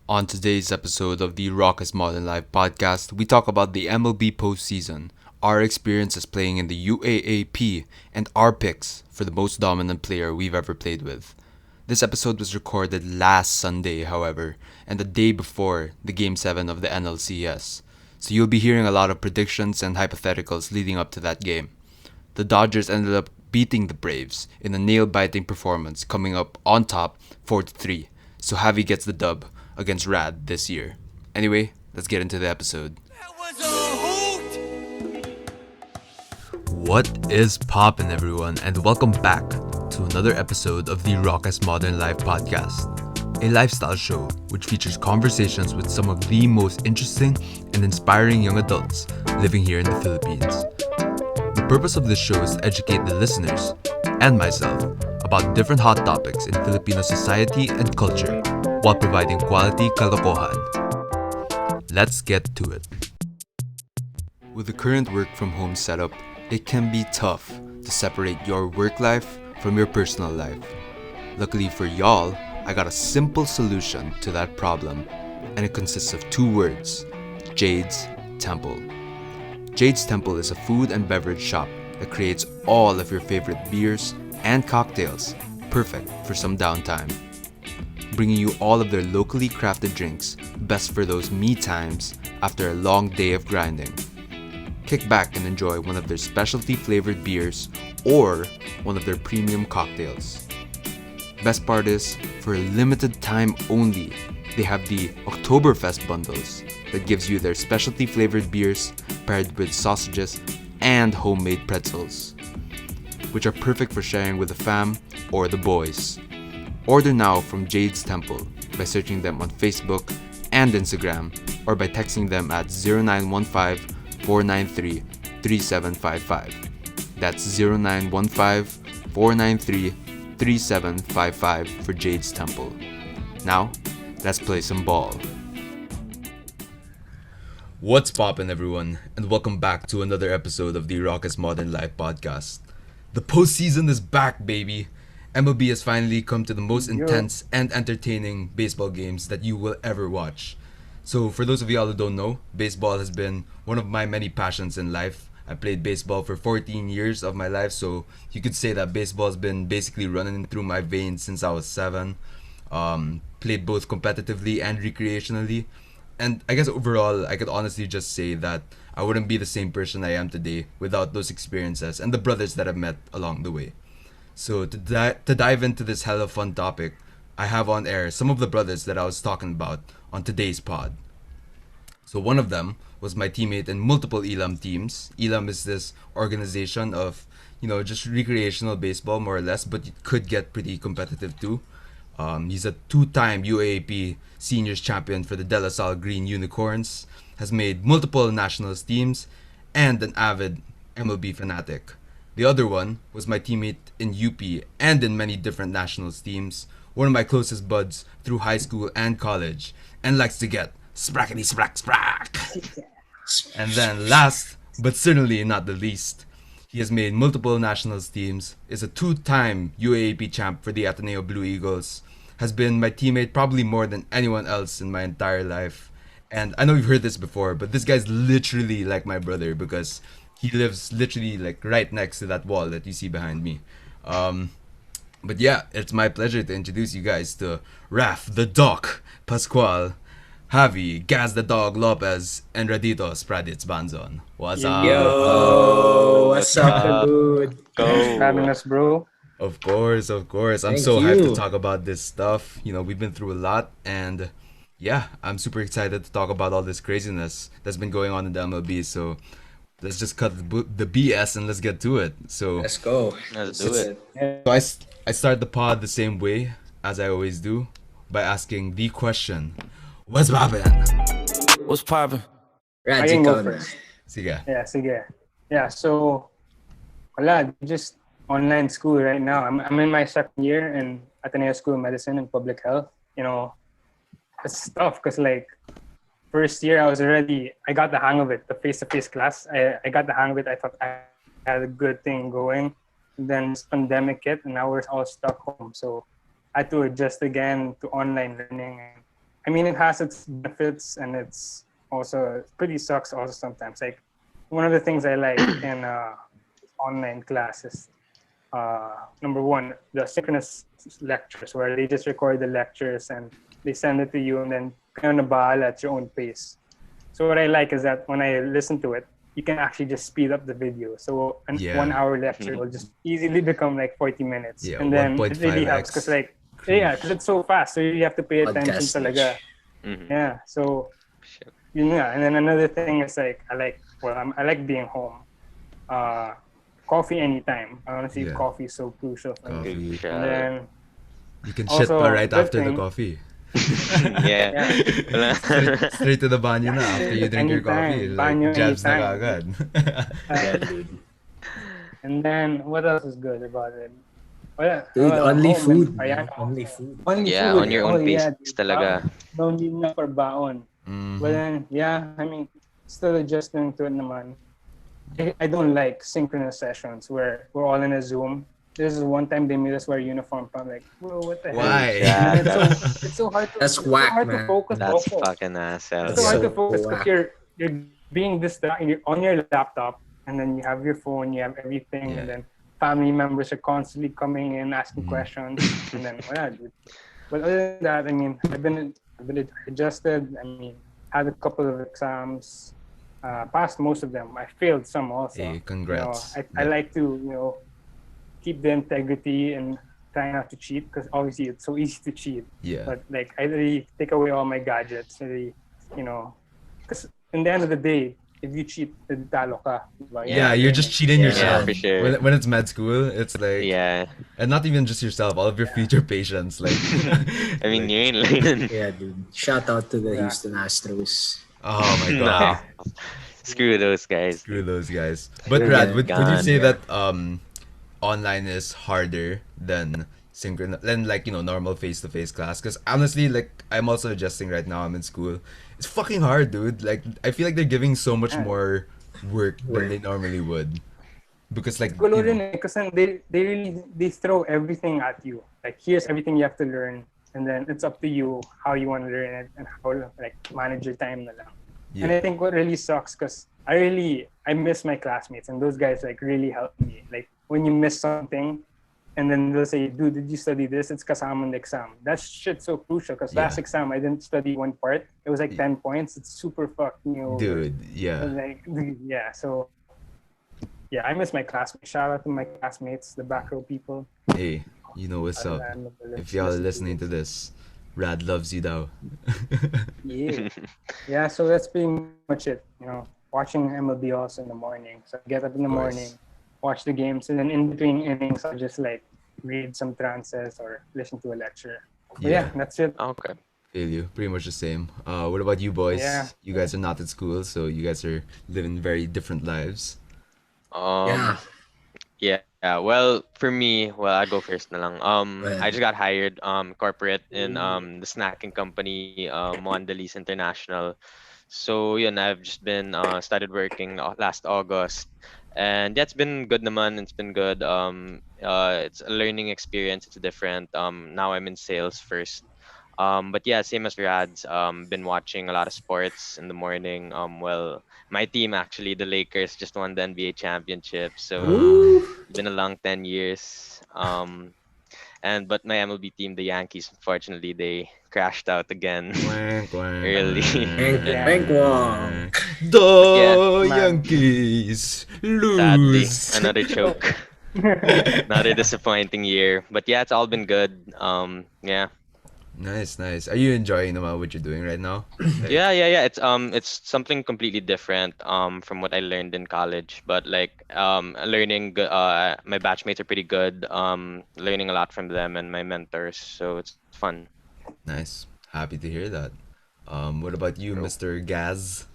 On today's episode of the Rock's Modern Life podcast, we talk about the MLB Postseason, our experiences playing in the UAAP, and our picks for the most dominant player we've ever played with. This episode was recorded last Sunday, however, and the day before the Game 7 of the NLCS, so you'll be hearing a lot of predictions and hypotheticals leading up to that game. The Dodgers ended up beating the Braves in a nail-biting performance, coming up on top 4-3, so Javie gets the dub against Rad this year. Anyway, let's get into the episode. That was a hoot! What is poppin', everyone, and welcome back to another episode of the Rock's Modern Life podcast, a lifestyle show which features conversations with some of the most interesting and inspiring young adults living here in the Philippines. The purpose of this show is to educate the listeners and myself about different hot topics in Filipino society and culture while providing quality kalokohan. Let's get to it. With the current work from home setup, it can be tough to separate your work life from your personal life. Luckily for y'all, I got a simple solution to that problem, and it consists of two words: Jade's Temple. Jade's Temple is a food and beverage shop that creates all of your favorite beers and cocktails, perfect for some downtime. Bringing you all of their locally crafted drinks, best for those me times after a long day of grinding. Kick back and enjoy one of their specialty flavored beers or one of their premium cocktails. Best part is, for a limited time only, they have the Oktoberfest bundles that gives you their specialty flavored beers paired with sausages and homemade pretzels, which are perfect for sharing with the fam or the boys. Order now from Jade's Temple by searching them on Facebook and Instagram, or by texting them at 0915-493-3755. That's 0915-493-3755 for Jade's Temple. Now, let's play some ball. What's poppin', everyone, and welcome back to another episode of the Rock's Modern Life podcast. The postseason is back, baby! MLB has finally come to the most intense and entertaining baseball games that you will ever watch. So for those of y'all who don't know, baseball has been one of my many passions in life. I played baseball for 14 years of my life, so you could say that baseball has been basically running through my veins since I was 7. Played both competitively and recreationally. And I guess overall, I could honestly just say that I wouldn't be the same person I am today without those experiences and the brothers that I've met along the way. So to dive into this hella fun topic, I have on air some of the brothers that I was talking about on today's pod. So one of them was my teammate in multiple ELAM teams. ELAM is this organization of, just recreational baseball more or less, but it could get pretty competitive too. He's a 2-time UAAP seniors champion for the De La Salle Green Unicorns, has made multiple nationals teams, and an avid MLB fanatic. The other one was my teammate in UP and in many different nationals teams, one of my closest buds through high school and college, and likes to get sprackety sprack sprack. And then last, but certainly not the least, he has made multiple nationals teams, is a 2-time UAAP champ for the Ateneo Blue Eagles, has been my teammate probably more than anyone else in my entire life. And I know you've heard this before, but this guy's literally like my brother because he lives literally like right next to that wall that you see behind me. But yeah, it's my pleasure to introduce you guys to Raff, the Doc, Pascual, Javie, Gaz the Dog, Lopez, and Radito, Spradits Banzon. What's up? Yo, what's up, dude? Thanks for having us, bro. Of course. I'm Thank so hyped to you. talk about this stuff. We've been through a lot, and yeah, I'm super excited to talk about all this craziness that's been going on in the MLB. So let's just cut the BS and let's get to it. So, Let's go. Let's do it. I start the pod the same way as I always do by asking the question: What's poppin'? What's poppin'? Rad, I can go ikaw na. first. Sige. Yeah, sige. Yeah, so wala, just online school right now. I'm in my second year in Ateneo School of Medicine and Public Health. It's tough because first year I got the hang of it, the face-to-face class. I got the hang of it. I thought I had a good thing going. And then this pandemic hit and now we're all stuck home. So I had to adjust again to online learning. And I mean, it has its benefits and it's also pretty sucks also sometimes. Like one of the things I like in online classes, number one, the synchronous lectures where they just record the lectures and they send it to you and then kind of bahala at your own pace. So what I like is that when I listen to it, you can actually just speed up the video. So an 1 hour lecture will just easily become like 40 minutes. Yeah, And then it really helps 1.5x. because like, yeah, because it's so fast. So you have to pay attention Podcast talaga. Yeah. So yun nga. And then another thing is like, I like being home. Coffee anytime. Honestly, Yeah. coffee is so crucial for me. Coffee. And then You can shit also, pa right good after the thing- coffee. Yeah. Straight to the banyo na after you drink your coffee. Anytime. Like, Banyo jabs na anytime. kagad. Yeah, dude. And then what else is good about it? Well, Dude, only home food. and- Man. ayan, Only food. Only Yeah, food. on your own pace dude. talaga. No need na for baon. Mhm. But then, yeah, I mean, still adjusting to it naman. I don't like synchronous sessions where we're all in a Zoom. This is one time they made us wear uniform. I'm like, bro, what the Why? Yeah, hell? It's so hard to, That's it's so whack, hard to man. focus. That's also. fucking asshole. It's so hard to So focus because whack. you're being distracted. You're on your laptop, and then you have your phone, you have everything, Yeah. and then family members are constantly coming in asking questions, and then dude. But other than that, I mean, I've been adjusted. I mean, had a couple of exams, passed most of them. I failed some also. Hey, congrats. I like to keep the integrity and try not to cheat because obviously it's so easy to cheat. Yeah. But like I really take away all my gadgets. Really, because in the end of the day, if you cheat, then talo ka. Diba? Yeah, you're just cheating Yeah, yourself. for sure. When it's med school, it's like, Yeah. and not even just yourself, all of your future patients. Like, I mean, like, yun lang. Yeah, dude. Shout out to the Yeah. Houston Astros. oh my No. god, Screw those guys. screw those guys. But Yeah, Rad, would you gone. say that online is harder than normal face-to-face class? Because honestly, like, I'm also adjusting right now. I'm in school. It's fucking hard, dude. Like, I feel like they're giving so much more work than they normally would. Because like, Gulo you know, rin eh, kasi they throw everything at you. Like here's everything you have to learn, and then it's up to you how you want to learn it and how like manage your time na lang. yeah. And I think what really sucks because I miss my classmates and those guys like really helped me. Like when you miss something, and then they'll say, "Dude, did you study this? It's kasama in the exam." That shit's so crucial because Yeah. last exam I didn't study one part. It was like 10 points. It's super fucking over. Dude, yeah. Like yeah, so. Yeah, I miss my classmates. Shout out to my classmates, the back row people. Hey, you know what's up. If y'all are listening to this, Rad loves you though. Yeah. Yeah, so that's pretty much it. Watching MLB also in the morning. So I get up in the Of course. morning, watch the games, and then in between innings, I'll just like read some trances or listen to a lecture. But yeah, that's it. Okay. Feel you. Pretty much the same. What about you boys? Yeah. You guys are not at school, so you guys are living very different lives. Yeah. Yeah. Well, for me, I go first na lang. Well. I just got hired corporate in the snacking company Mondelez International. So yun, I've just been started working last August, and yeah, it's been good naman. It's been good. It's a learning experience. It's different. Now I'm in sales first. But yeah, same as Rad's. Been watching a lot of sports in the morning. Well, my team actually, the Lakers, just won the NBA championship. So it's been a long 10 years. But my MLB team, the Yankees, unfortunately, they crashed out again Wank, wank, early. Bank, Yeah. bank wong. The Yeah. Yankees Sadly, lose. another choke. Another disappointing year. But yeah, it's all been good. Yeah. Nice, nice. Are you enjoying what you're doing right now? Like, Yeah. It's something completely different from what I learned in college. But like learning my batchmates are pretty good. Learning a lot from them and my mentors. So it's fun. Nice. Happy to hear that. What about you, Mr. Gaz?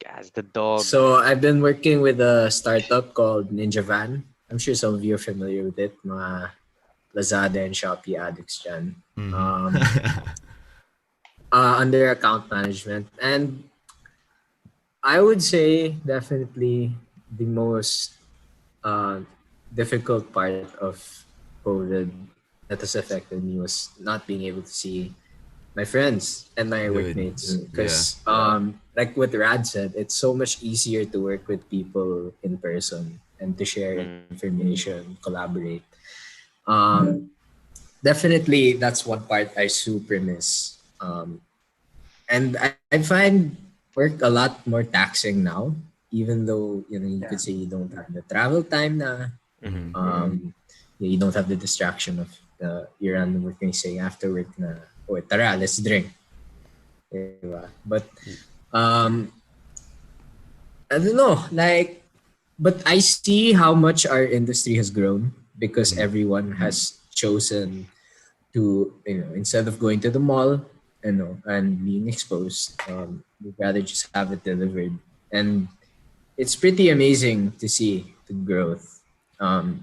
Guys, the dog. So I've been working with a startup called Ninja Van. I'm sure some of you are familiar with it. Mga Lazada and Shopee addicts dyan. Under account management. And I would say definitely the most difficult part of COVID that has affected me was not being able to see My friends and my Good. workmates. Because like what Rad said, it's so much easier to work with people in person and to share information, collaborate. Um, Definitely that's one part I super miss. And I find work a lot more taxing now, even though you could say you don't have the travel time na. You don't have the distraction of your random work and saying after work na, oh, tara, let's drink. Diba? But I don't know, like, but I see how much our industry has grown because everyone has chosen to, instead of going to the mall, and being exposed, we'd rather just have it delivered. And it's pretty amazing to see the growth. So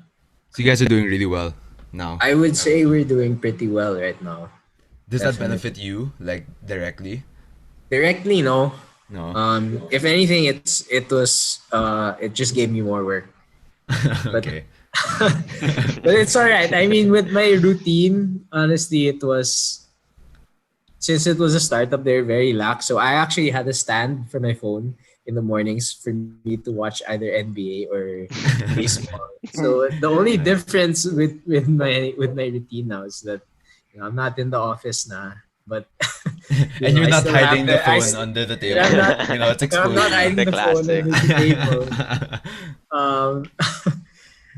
you guys are doing really well now. I would say we're doing pretty well right now. Does that Definitely. benefit you, like, directly? Directly, no. No. If anything, it just gave me more work. Okay. But it's all right. I mean, with my routine, honestly, since it was a startup, they're very lax. So I actually had a stand for my phone in the mornings for me to watch either NBA or baseball. So the only difference with my routine now is that I'm not in the office now, but And you're I not still hiding have the phone under the table. I'm not- It's I'm exposed. not hiding The the phone classic. under the table.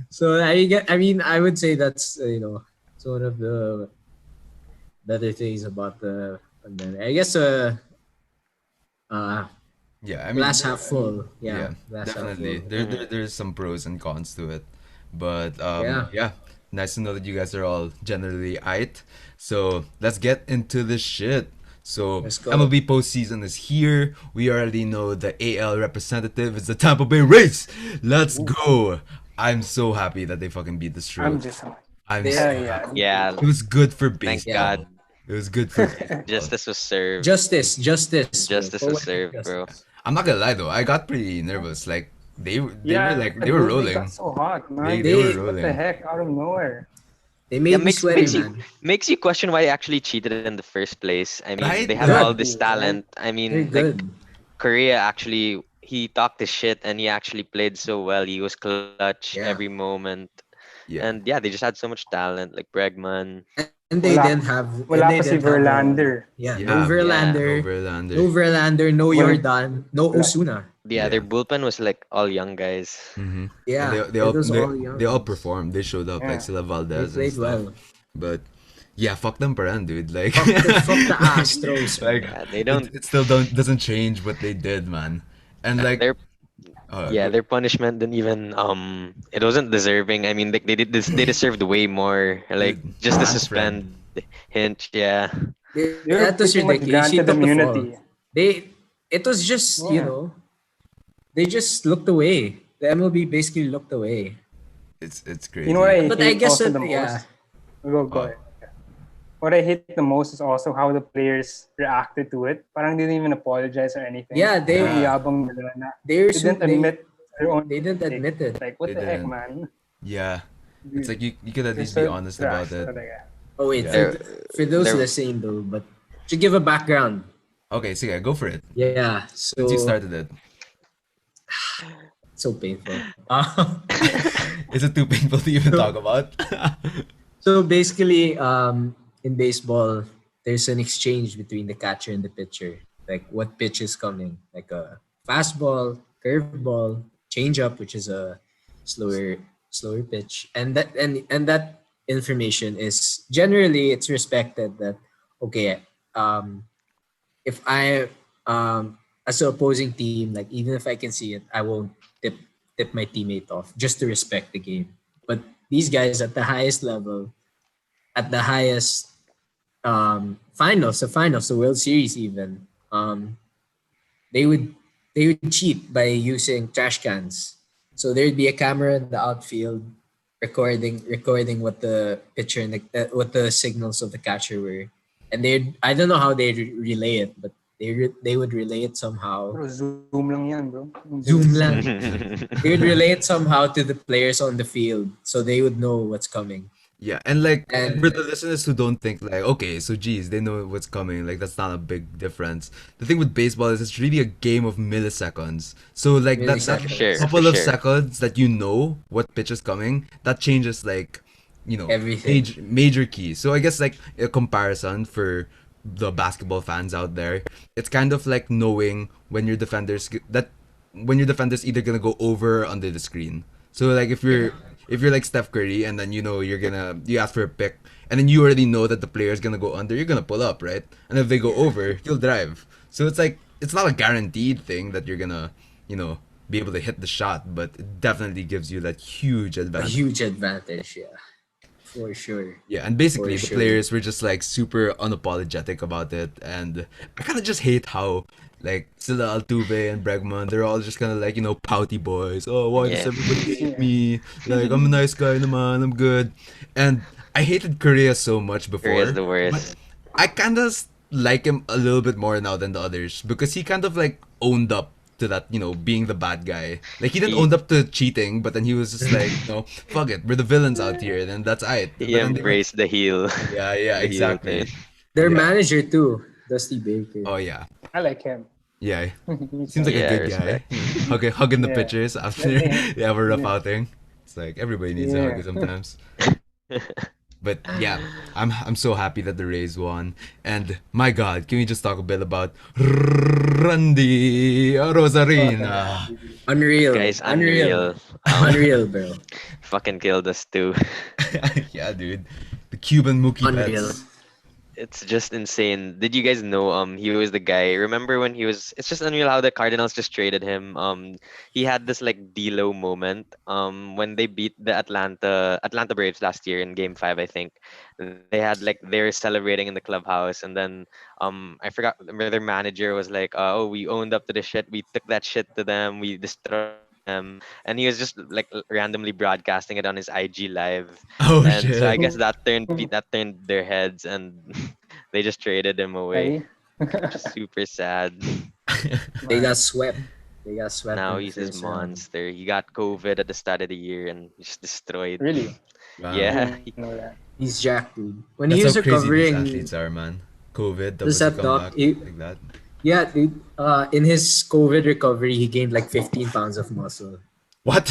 So I mean, I would say that's it's one of the better things about the pandemic. I guess Yeah, I mean, glass half full. yeah, Yeah, glass definitely. half full. There's some pros and cons to it, but Yeah. yeah, nice to know that you guys are all generally aight. So let's get into this shit. So Let's go. MLB postseason is here. We already know the AL representative is the Tampa Bay Rays. Let's go! I'm so happy that they fucking beat the I'm Stros. just I'm They- so yeah. happy. Yeah, It was good for thank baseball. God. It was good for baseball. Justice was served. Justice. Justice was Poetic served, bro. justice. I'm not gonna lie though, I got pretty nervous. Like they were They rolling. got so hot, man. They were They- What the rolling. heck? Out of nowhere. They made me makes sweaty, makes you man. makes you question why they actually cheated in the first place. I mean, Right? they have Yeah. all this talent. I They're mean, good. like Korea actually, he talked his shit and he actually played so well. He was clutch Yeah. every moment. Yeah. And yeah, they just had so much talent, like Bregman. And they Wala- didn't have. wala and they pa si didn't have, Verlander. Yeah, Yeah, no Verlander. Overlander. No Verlander. No Wala- Jordan. No wala- Osuna. Yeah, Yeah. their bullpen was like all young guys. Mm-hmm. Yeah, And it was all young. they all performed. They showed up like Yeah. Sila They Valdez and played stuff. well. But yeah, fuck them paran, dude. Like Fuck the Astros. like Yeah, they don't. it still doesn't change what they did, man. And like Their yeah, their punishment didn't even it wasn't deserving. I mean, they did this. They deserved way more. Like just to Man, suspend Hinch. Yeah. That was pretty much ridiculous. She granted took the fall. immunity. It was just Yeah. they just looked away. The MLB basically looked away. it's crazy. You know what I But hate I guess also that- the most? yeah. Go ahead. What I hate the most is also how the players reacted to it. Parang they didn't even apologize or anything. Yeah, they Ang yabang nila na. they They didn't admit their own they didn't mistake. admit it. Like, what They the heck, didn't. man? Yeah. It's like you could at least They're be so honest trash about it. talaga. Oh wait, Yeah. for those They're- listening though, but to give a background. Okay, so yeah, go for it. Yeah, so Since you started it. so painful. Is it too painful to even talk about? So basically, in baseball, there's an exchange between the catcher and the pitcher. Like what pitch is coming, like a fastball, curveball, changeup, which is a slower pitch, and that information is generally it's respected that okay, if I as an opposing team, like even if I can see it, I won't tip my teammate off just to respect the game. But these guys at the highest level, at the highest finals, the World Series even, they would cheat by using trash cans. So there'd be a camera in the outfield recording what the pitcher and what the signals of the catcher were, and they I don't know how they relay it, but they would relay it somehow. Bro, Zoom lang yan, bro. Zoom lang. They would relay it somehow to the players on the field, so they would know what's coming. Yeah, and like And for the listeners who don't think like, okay, so geez, they know what's coming. Like that's not a big difference. The thing with baseball is it's really a game of milliseconds. So like that For sure, milliseconds, for couple of sure. seconds that you know what pitch is coming, that changes like, everything. major keys. So I guess like a comparison for the basketball fans out there, it's kind of like knowing when your defender's either gonna go over or under the screen. So like if you're like Steph Curry and then you ask for a pick and then you already know that the player's gonna go under, you're gonna pull up, right? And if they go over, you'll drive. So it's like it's not a guaranteed thing that you're gonna, be able to hit the shot, but it definitely gives you that huge A advantage. huge advantage, yeah, for sure, Yeah, and for basically the sure. players were just like super unapologetic about it, and I kind of just hate how like Sila Altuve and Bregman, they're all just kind of like pouty boys. Oh, why does Yeah. everybody hate Yeah. me? Like I'm a nice guy, naman, I'm good. And I hated Korea so much Korea's before, the but worst. I kind of like him a little bit more now than the others because he kind of like owned up to that, being the bad guy. Like he didn't He own up to cheating, but then he was just like, fuck it, we're the villains out here, then that's it. he But then they were, embraced the heel, yeah, yeah, the heel turn. exactly. Their Yeah. manager too, Dusty Baker. Oh yeah, I like him. yeah. He's Seems like a Yeah, good guy. respect. Hugging the Yeah. pitchers after Yeah. they have a rough Yeah. outing. It's like everybody needs a Yeah. hug sometimes. But yeah, I'm so happy that the Rays won. And my God, can we just talk a bit about Randy Rosarina? Unreal, Guys, unreal, unreal. Um, unreal, bro. fucking killed us too. Yeah, dude, the Cuban Mookie Unreal. Betts. It's just insane. Did you guys know he was the guy? Remember when he was it's just unreal how the Cardinals just traded him. He had this like D-Lo moment when they beat the Atlanta Braves last year in game 5, I think. They had like they were celebrating in the clubhouse and then I forgot their manager was like, "Oh, we owned up to the shit. We took that shit to them. We destroyed them." And he was just like randomly broadcasting it on his IG live. Oh And so I shit. guess that turned their heads and they just traded him away. Hey. Which is super sad. They got swept. They got swept Now in the he's this first round. monster. He got COVID at the start of the year and just destroyed. Really? Wow. I Yeah. didn't know that. He's jacked, dude. When That's he was how crazy these recovering, athletes are, man. COVID, does tapos you that come not? back like that. Yeah, dude. In his COVID recovery, he gained like 15 pounds of muscle. What?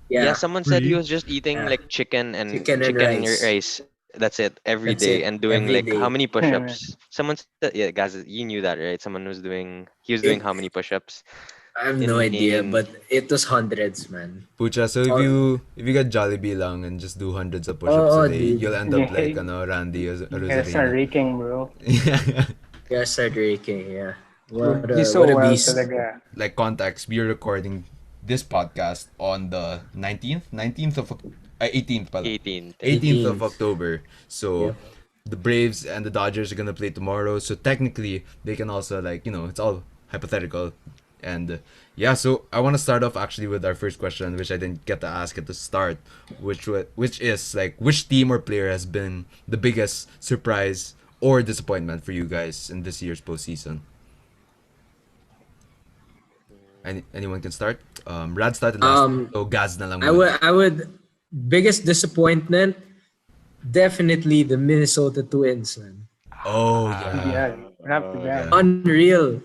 Yeah, Yeah, someone said he Really? was just eating Yeah. like chicken and Chicken and rice. rice. That's it every That's day it. and doing Every like how day. many push-ups? Someone said, yeah, guys, you knew that, right? Someone was doing he was doing It, how many push-ups? I have no idea, Insane. but it was hundreds, man. Pucha, so if Oh, you get Jollibee lang and just do hundreds of push-ups oh, a day, dude. you'll end up like Yeah. Randy You gotta start Rosarina. raking, bro. Yeah. Yeah, start raking. Yeah. He's so What a well beast. talaga. Like context, we are recording this podcast on the 19th of 18th pala. 18th. 18th of 18th. October. So Yep. the Braves and the Dodgers are gonna play tomorrow. So technically, they can also like it's all hypothetical. And yeah, so I want to start off actually with our first question, which I didn't get to ask at the start, which is like which team or player has been the biggest surprise or disappointment for you guys in this year's postseason? Anyone can start. Rad started last, so Gaz na lang muna. I would biggest disappointment, definitely the Minnesota Twins, man. Oh yeah. Yeah, rap to yeah. that. Unreal.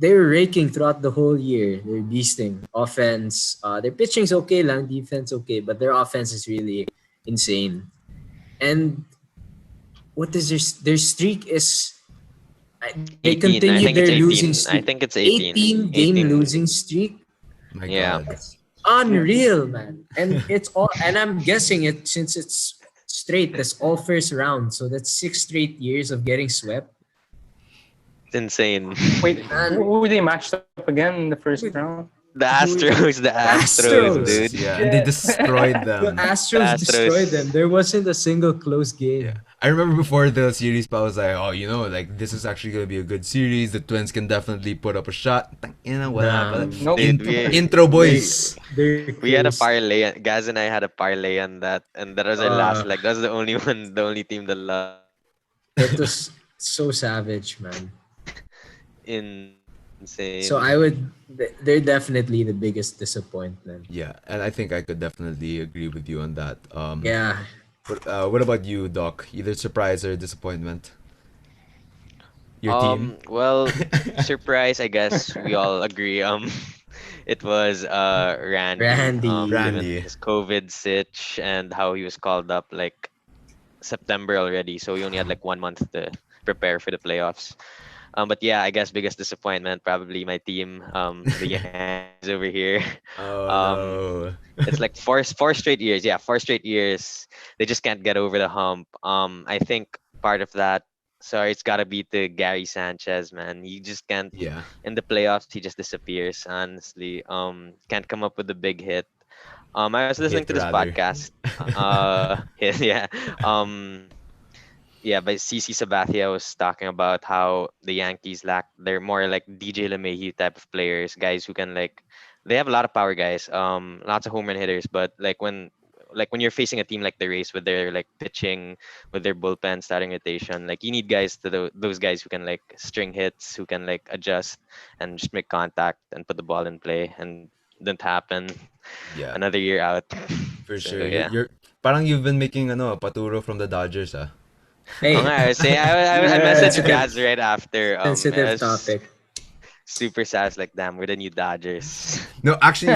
They were raking throughout the whole year. They're beasting. Offense, their pitching's okay lang, defense okay, but their offense is really insane. And what is their streak is they 18. I continue think it's their 18. losing I streak. think it's 18. 18 game 18. losing streak. My Yeah. God. It's unreal, man. And it's all and I'm guessing it since it's straight, that's all first round. So that's 6 straight years of getting swept. It's insane. Wait, Man. who they matched up again in the first round? The Astros, Astros. dude. Yeah, and they destroyed The them. Astros destroyed them. There wasn't a single close game. Yeah. I remember before the series, I was like, oh, like this is actually gonna be a good series. The Twins can definitely put up a shot. Nah. Nope. Intro boys. We had a parlay. Gaz and I had a parlay on that, and that was our last leg. That's the only one, the only team that lost. It was so savage, man. Insane. So Same. I would. They're definitely the biggest disappointment. Yeah, and I think I could definitely agree with you on that. Yeah. What about you, Doc? Either surprise or disappointment? Your team? Well, surprise, I guess we all agree. It was Randy. Randy. Given Randy. his COVID sitch and how he was called up like September already, so he only had like 1 month to prepare for the playoffs. But yeah, I guess biggest disappointment probably my team, the Yankees over here. Oh Um, no. it's like four straight years. Yeah, 4 straight years. They just can't get over the hump. I think part of that. Sorry, it's gotta be to Gary Sanchez, man. He just can't Yeah, in the playoffs. He just disappears. Honestly, can't come up with a big hit. I was listening hit to this rather. podcast. Yeah. Yeah, but CC Sabathia was talking about how the Yankees lack. They're more like DJ LeMahieu type of players, guys who can like. They have a lot of power, guys. Lots of home run hitters, but like when you're facing a team like the Rays with their like pitching, with their bullpen starting rotation, like you need guys those guys who can like string hits, who can like adjust and just make contact and put the ball in play, and didn't happen. Yeah, Another year out. for So sure. yeah. You're parang you've been making paturo from the Dodgers, ah. Oh, Hey, I say I Yeah. messaged Jazz right after. I sensitive was topic. super sad. I was like, damn, we're the new Dodgers. No, actually,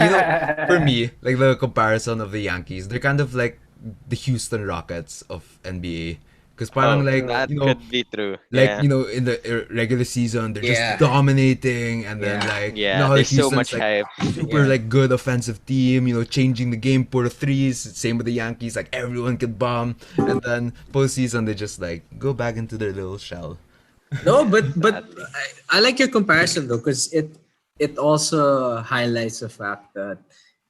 for me, like the comparison of the Yankees, they're kind of like the Houston Rockets of NBA. Because parang Oh, like, that could be true. like Yeah, in the regular season they're just Yeah. dominating, and then Yeah. like yeah. how There's so Houston's much like hype. super Yeah. like good offensive team, changing the game, puro threes. Same with the Yankees, like everyone could bomb, and then postseason they just like go back into their little shell. No, but Sadly. I like your comparison though, because it also highlights the fact that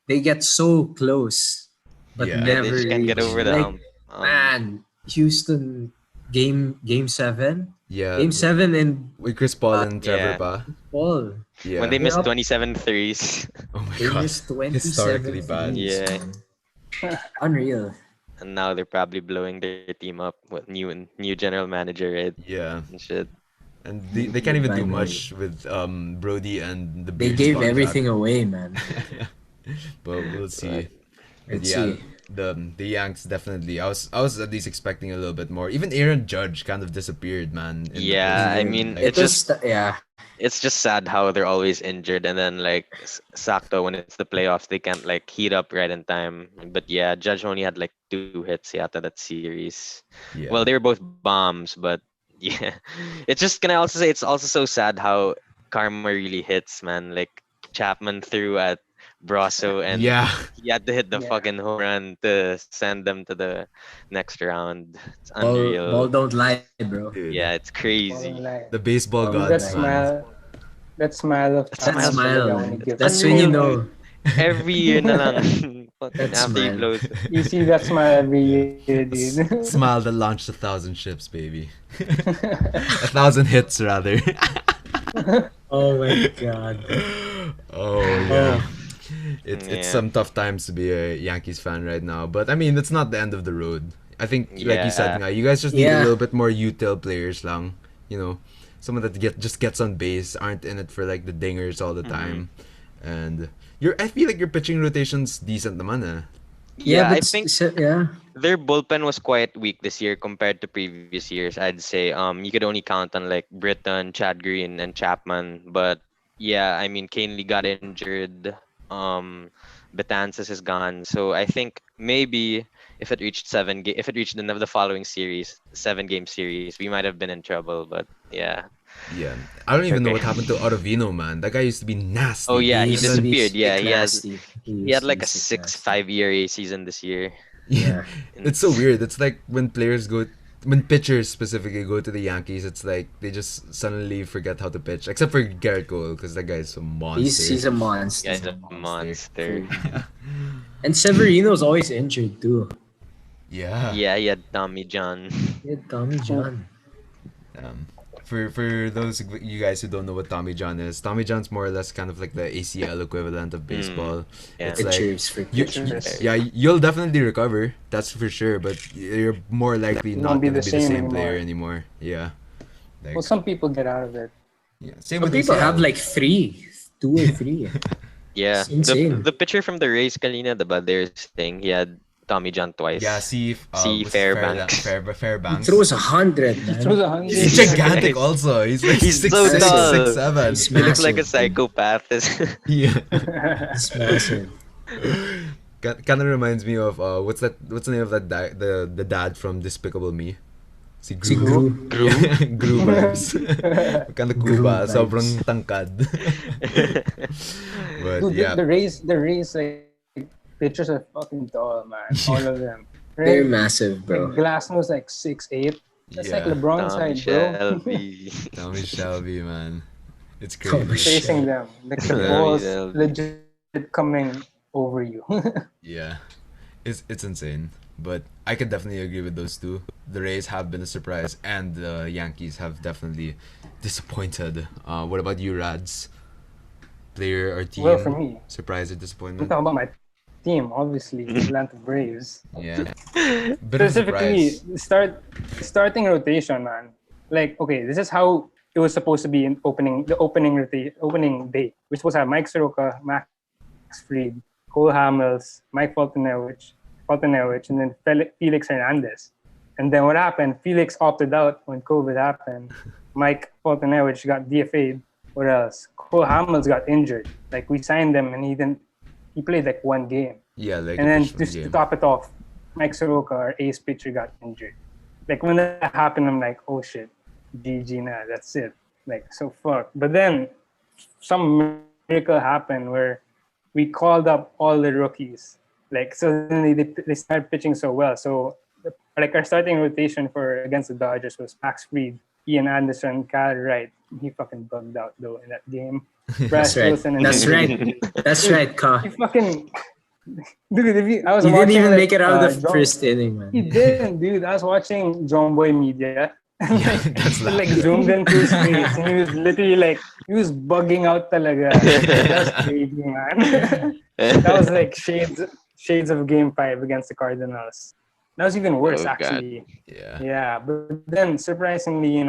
they get so close, but Yeah. Yeah, they never just can't get reach. over the Like, hump. man, Houston game seven, Yeah, game seven, and with Chris Paul and Trevor Yeah. Pa. Paul. Yeah. When they They're missed up- 27 threes. Oh my They god. missed 27 Historically bad. threes, Yeah. man. Unreal. And now they're probably blowing their team up with new general manager, right? Yeah. And shit. And they can't even do Goodbye, much with Brody and the They Bears gave contract. everything away, man. But we'll see. But Let's yeah, see. the Yanks definitely. I was at least expecting a little bit more. Even Aaron Judge kind of disappeared, man. in the Yeah, I postseason. mean, Like, it just yeah. it's just sad how they're always injured, and then like Sakto when it's the playoffs they can't like heat up right in time. But yeah, Judge only had like 2 hits yata that series. yeah, Well, they were both bombs, but yeah, it's just, can I also say it's also so sad how karma really hits, man. Like Chapman threw at Brasso and yeah. he had to hit the Yeah. fucking home run to send them to the next round. It's Ball unreal. don't lie, bro. Dude, Yeah, it's crazy. the baseball Oh, gods, that That man. smile, that smile of That That smile, smile, when he man. gives That's it. when you unreal, know. Every year na lang. Fucking That after he smile. blows. You see that smile every year, dude. Smile that launched 1,000 ships, baby. 1,000 hits, rather. Oh my god. Oh yeah. Oh. It's Yeah. some tough times to be a Yankees fan right now, but I mean it's not the end of the road. I think, like you said, Yeah. nga, you guys just need a Yeah. little bit more util players lang. Someone that just gets on base, aren't in it for like the dingers all the time, and I feel like your pitching rotation's decent naman eh. Yeah, I but think yeah. their bullpen was quite weak this year compared to previous years. I'd say you could only count on like Britton, Chad Green, and Chapman. But yeah, I mean Canely got injured. Betances is gone. So I think maybe if it reached if it reached the following series, 7 game series, we might have been in trouble. But yeah. Yeah, I don't even know Okay. what happened to Ottavino, man. That guy used to be nasty. Oh yeah, he And then- disappeared. Yeah, Sick he had nasty. he had like a Sick 6.5 ERA season this year. Yeah, Yeah. it's so weird. It's like when pitchers specifically go to the Yankees, it's like they just suddenly forget how to pitch. Except for Garrett Cole, because that guy's a monster. He's a monster. Guy's a monster. And Severino's always injured too. Yeah. Yeah, he had Tommy John. He had Tommy John. For those of you guys who don't know what Tommy John is, Tommy John's more or less kind of like the ACL equivalent of baseball. Yeah. It's like Pitchers for you, pitchers. yeah, you'll definitely recover. That's for sure. But you're more likely You not won't be gonna the be the same same player anymore. Yeah. Like, Well, some people get out of it. Yeah, same But with people have ACL. like 2 or 3. Yeah. It's insane. The pitcher from the Rays kanina, diba, there's thing. He had Tommy John Yeah, twice. see, C. what's his Fairbanks. He Fairbanks. throws 100, He throws man. 100. He's Jesus gigantic Christ. also. He's like He's six so six, tall. 6'7". He's He looks like a massive, dude. psychopath. Yeah. He's massive. Kind of reminds me of what's the name of that the dad from Despicable Me? Si Si Gru. Gru. Gru vibes. Kind of Gru kuba, vibes. sobrang tangkad. But Dude, yeah. the Rays, like, pitchers are fucking tall, man. All of them. They're Right? massive, bro. Like, Glasnow's like 6'8". That's like Yeah. LeBron's Tommy height, bro. Shelby. Tommy Shelby, man. It's Tommy crazy. Chasing them. Like the Tommy ball's Shelby. legit coming over you. Yeah. It's insane. But I could definitely agree with those two. The Rays have been a surprise, and the Yankees have definitely disappointed. What about you, Rads? Player or team? Well, for me, Surprise or I'm disappointment? talking about my team, obviously, the Atlanta Braves. Yeah. Bit of a Specifically, surprise. starting rotation, man. Like, okay, this is how it was supposed to be in opening day. We're supposed to have Mike Soroka, Max Fried, Cole Hamels, Mike Foltynewicz, and then Felix Hernandez. And then what happened? Felix opted out when COVID happened. Mike Foltynewicz got DFA'd. What else? Cole Hamels got injured. Like, we signed him and he played like one game. Yeah, like And a then pitch from just the to game. top it off, Mike Soroka, our ace pitcher, got injured. Like, when that happened, I'm like, oh shit, GG na, that's it. Like, so fuck. But then some miracle happened where we called up all the rookies. Like, so then they started pitching so well. So, like, our starting rotation for against the Dodgers was Max Fried, Ian Anderson, Kyle Wright. He fucking bugged out though in that game. That's right. That's right. That's right, Ka. He fucking dude. I was He watching, didn't even like, make it out of the John- first inning, He man. didn't, dude. I was watching John Boy Media. That's He, like, zoomed into his face, and he was literally like, he was bugging out talaga. That's crazy, man. That was like shades of Game 5 against the Cardinals. That was even worse, Oh, God. actually. Yeah. Yeah, but then surprisingly,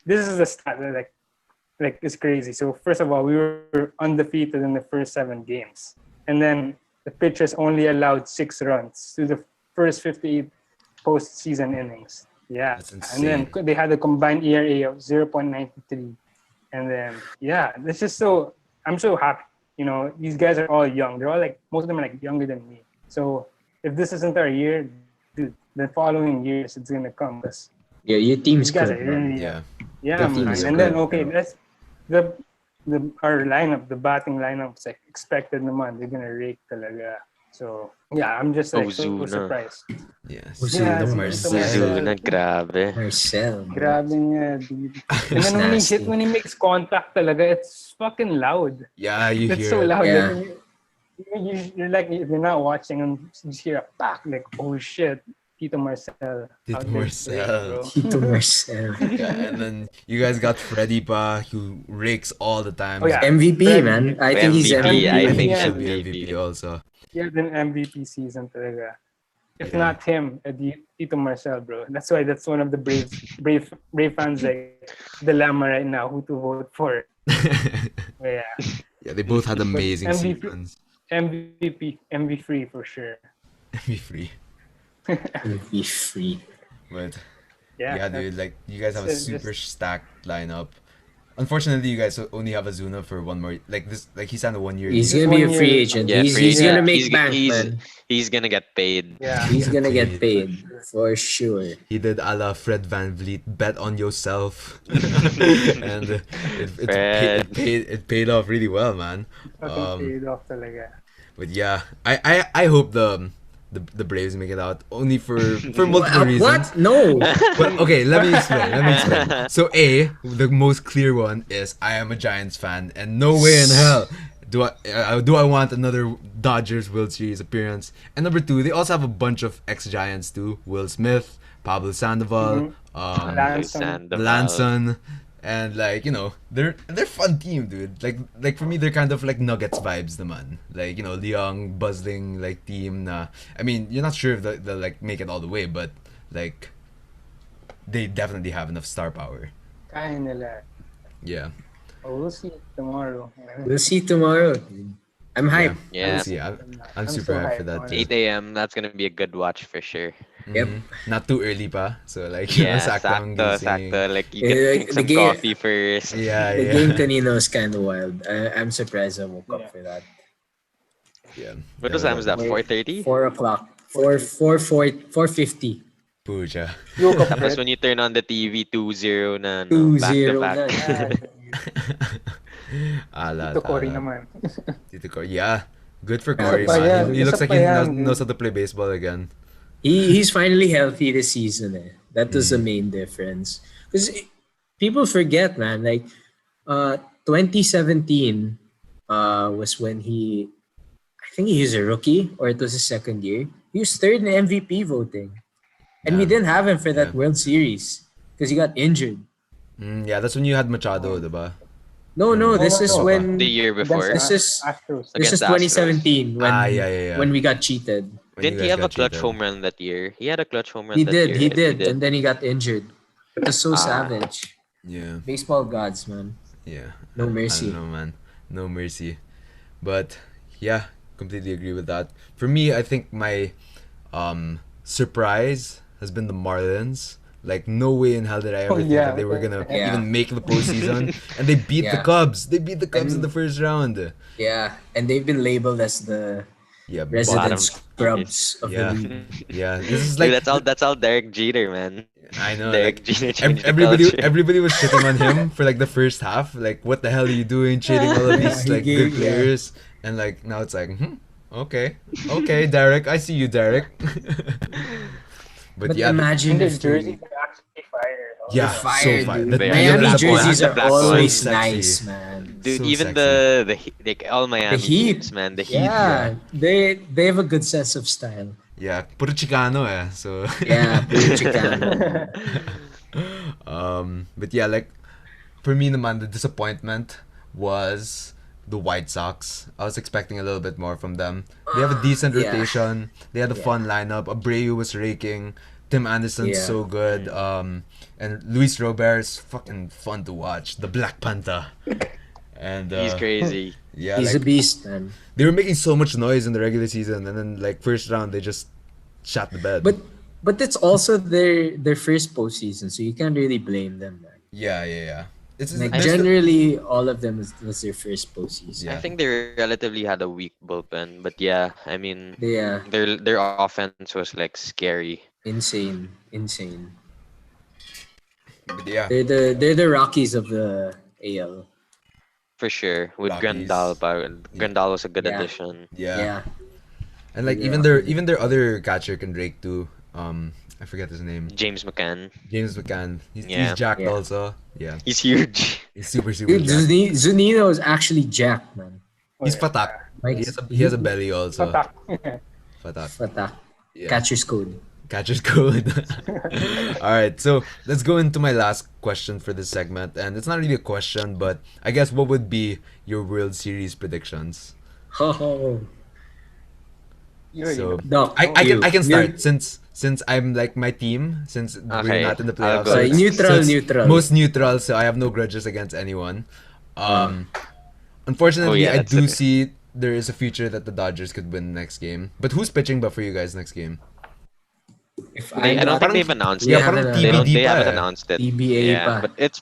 this is a stat that like it's crazy. So first of all, we were undefeated in the first 7 games, and then the pitchers only allowed 6 runs to the first 58 postseason innings. Yeah, That's and then insane. they had a combined ERA of 0.93, and then this is so. I'm so happy. These guys are all young. They're all like, most of them are like younger than me. So if this isn't our year, dude, the following years it's gonna come. Because Yeah, your team's these guys good, are man. really Yeah. yeah, Definitely man. is And then good, okay, bro. that's our lineup, the batting lineup is like expected naman. They're gonna rake talaga. So yeah, I'm just like so Ozuna. surprised. Yeah. Ozuna, Yeah, Marcel. Ozuna, grabe. Marcel. bro. Grabe niya, dude. And He's then nasty. when he makes contact talaga, it's fucking loud. Yeah, you It's hear so it. loud. Yeah. Like, you're like, if you're not watching and you just hear a pack, like, oh shit, Tito Marcel. Tito out there Marcel. playing, bro. Tito Marcel. Yeah, and then you guys got Freddy Pa, who rakes all the time. Oh, yeah. MVP, Fred- man. I think he's MVP, MVP. I I think he Yeah. should be MVP also. He had an MVP season talaga. If Yeah. not him, Tito Marcel, bro. That's why that's one of the brave fans like dilemma right now who to vote for. Yeah, Yeah, they both had amazing MVP. seasons. MVP free for sure. Be free. MVP free. But Yeah, yeah, dude, like you guys have a It's super stacked lineup. Unfortunately, you guys only have Azuna for one more. Like this, like he signed a 1 year. He's deal. gonna be a 1 free year. agent. Yeah, he's free he's gonna agent. make He's- bank, he's- man. He's gonna get paid. Yeah. He's gonna paid. get paid for sure. He did a la Fred Van Vliet, bet on yourself, and Fred. it paid off really well, man. Fucking paid off talaga. But yeah, I hope the Braves make it out only for multiple reasons. What? No. But okay, let me explain. So the most clear one is I am a Giants fan, and no way in hell do I want another Dodgers World Series appearance. And number 2, they also have a bunch of ex-Giants too: Will Smith, Pablo Sandoval, Lanson. Lanson, and like they're fun team, dude. Like for me, they're kind of like Nuggets vibes, naman. Like young, buzzing like team. I mean, you're not sure if they'll like make it all the way, but like they definitely have enough star power. Kaya nila. Yeah. Oh, we'll see tomorrow. We'll see tomorrow. Dude. I'm hyped. Yeah. We'll see. I'm super so hyped for that hyped, too. 8 a.m. That's gonna be a good watch for sure. Yep. Not too early pa. So like, Yeah, saktong sakto, gising. sakto. Like you can drink The some game, coffee first. Yeah, the yeah. game kanina was kind of wild. I'm surprised I woke Yeah. up for that. Yeah. What time was that? 4:30. 4 o'clock. 4:50. Pucha. You woke up for Tapos it. when you turn on the TV, 2-0 na, no, 2-0 back to na. back. Alat, Ito Cory alat. naman. Tito Cory. Yeah. Good for Isa Cory, pa man. yan. He looks Isa like pa he yan, knows dude. how to play baseball again. He's finally healthy this season. That was the main difference. Because people forget, man. Like, 2017 was when I think he was a rookie or it was his second year. He was third in MVP voting. And we Yeah. didn't have him for that Yeah. World Series because he got injured. Yeah, that's when you had Machado, diba? No, this is no. when The year before. This is Astros. this is Against Astros. 2017 when Yeah. when we got cheated. When Didn't you he guys have a got clutch cheated. home run that year? He had a clutch home run He that did, year. he right? did, and then he got injured. It was so savage. Yeah. Baseball gods, man. Yeah. No I mercy. don't know, man. No mercy. But yeah, completely agree with that. For me, I think my surprise has been the Marlins. Like, no way in hell did I ever think that they were gonna Yeah. even make the postseason, and they beat the Yeah. Cubs. They beat the Cubs in the first round. Yeah, and they've been labeled as the Yeah, resident Bottom. scrubs of Yeah. the league. Yeah, this is Dude, like that's all Derek Jeter, man. I know. Derek Like, Jeter changed the everybody, culture. everybody was shitting on him for like the first half. Like, what the hell are you doing, trading all of these he like gave- good players? And like now it's like, okay, Derek, I see you, Derek. But yeah, imagine The if jersey they are actually fire. yeah, fired, so fire. dude. The Miami yellow- jerseys the are black one, always sexy. nice, man. Dude, So even sexy. like all Miami Heat. teams, man, the Heat. Yeah, they have a good sense of style. Yeah, puro Chicano so Yeah, puro Chicano. but yeah, like for me naman, the disappointment was the White Sox. I was expecting a little bit more from them. They have a decent Yeah. rotation. They had a fun lineup. Abreu was raking. Tim Anderson's Yeah. so good. And Luis Robert's fucking fun to watch. The Black Panther. And He's crazy. yeah, He's like, a beast, man. they were making so much noise in the regular season, and then like first round they just shot the bed. But it's also their first postseason, so you can't really blame them, man. yeah. It's Like there's the- generally, all of them was their first postseason. Yeah. I think they relatively had a weak bullpen, but yeah, I mean, Yeah, their offense was like scary. insane. but yeah. They're the Rockies of the AL. For sure. With Rockies. Grandal was a good Yeah. addition. Yeah. And like Yeah. even their other catcher can rake too. I forget his name. James McCann. James McCann. He's Yeah. jacked Yeah. also. Yeah. He's huge. He's super Dude, jacked. Zunino is actually jacked, man. He's patak. Like, He has a belly also. Patak. Patak. Fata. Yeah. Catcher's code. Catcher's code. All right, so let's go into my last question for this segment, and it's not really a question, but I guess what would be your World Series predictions? Oh, You already So know. Doc, I can start You- since I'm like my team since we're Okay, not in the I'll playoffs. go so next. it's Neutral. most neutral, so I have no grudges against anyone. Unfortunately, Oh, yeah, I that's do okay. see there is a future that the Dodgers could win next game. But who's pitching but for you guys next game? If I don't think they've announced We it. haven't They announced. TBD haven't pa eh. announced it. TBA Yeah, pa. but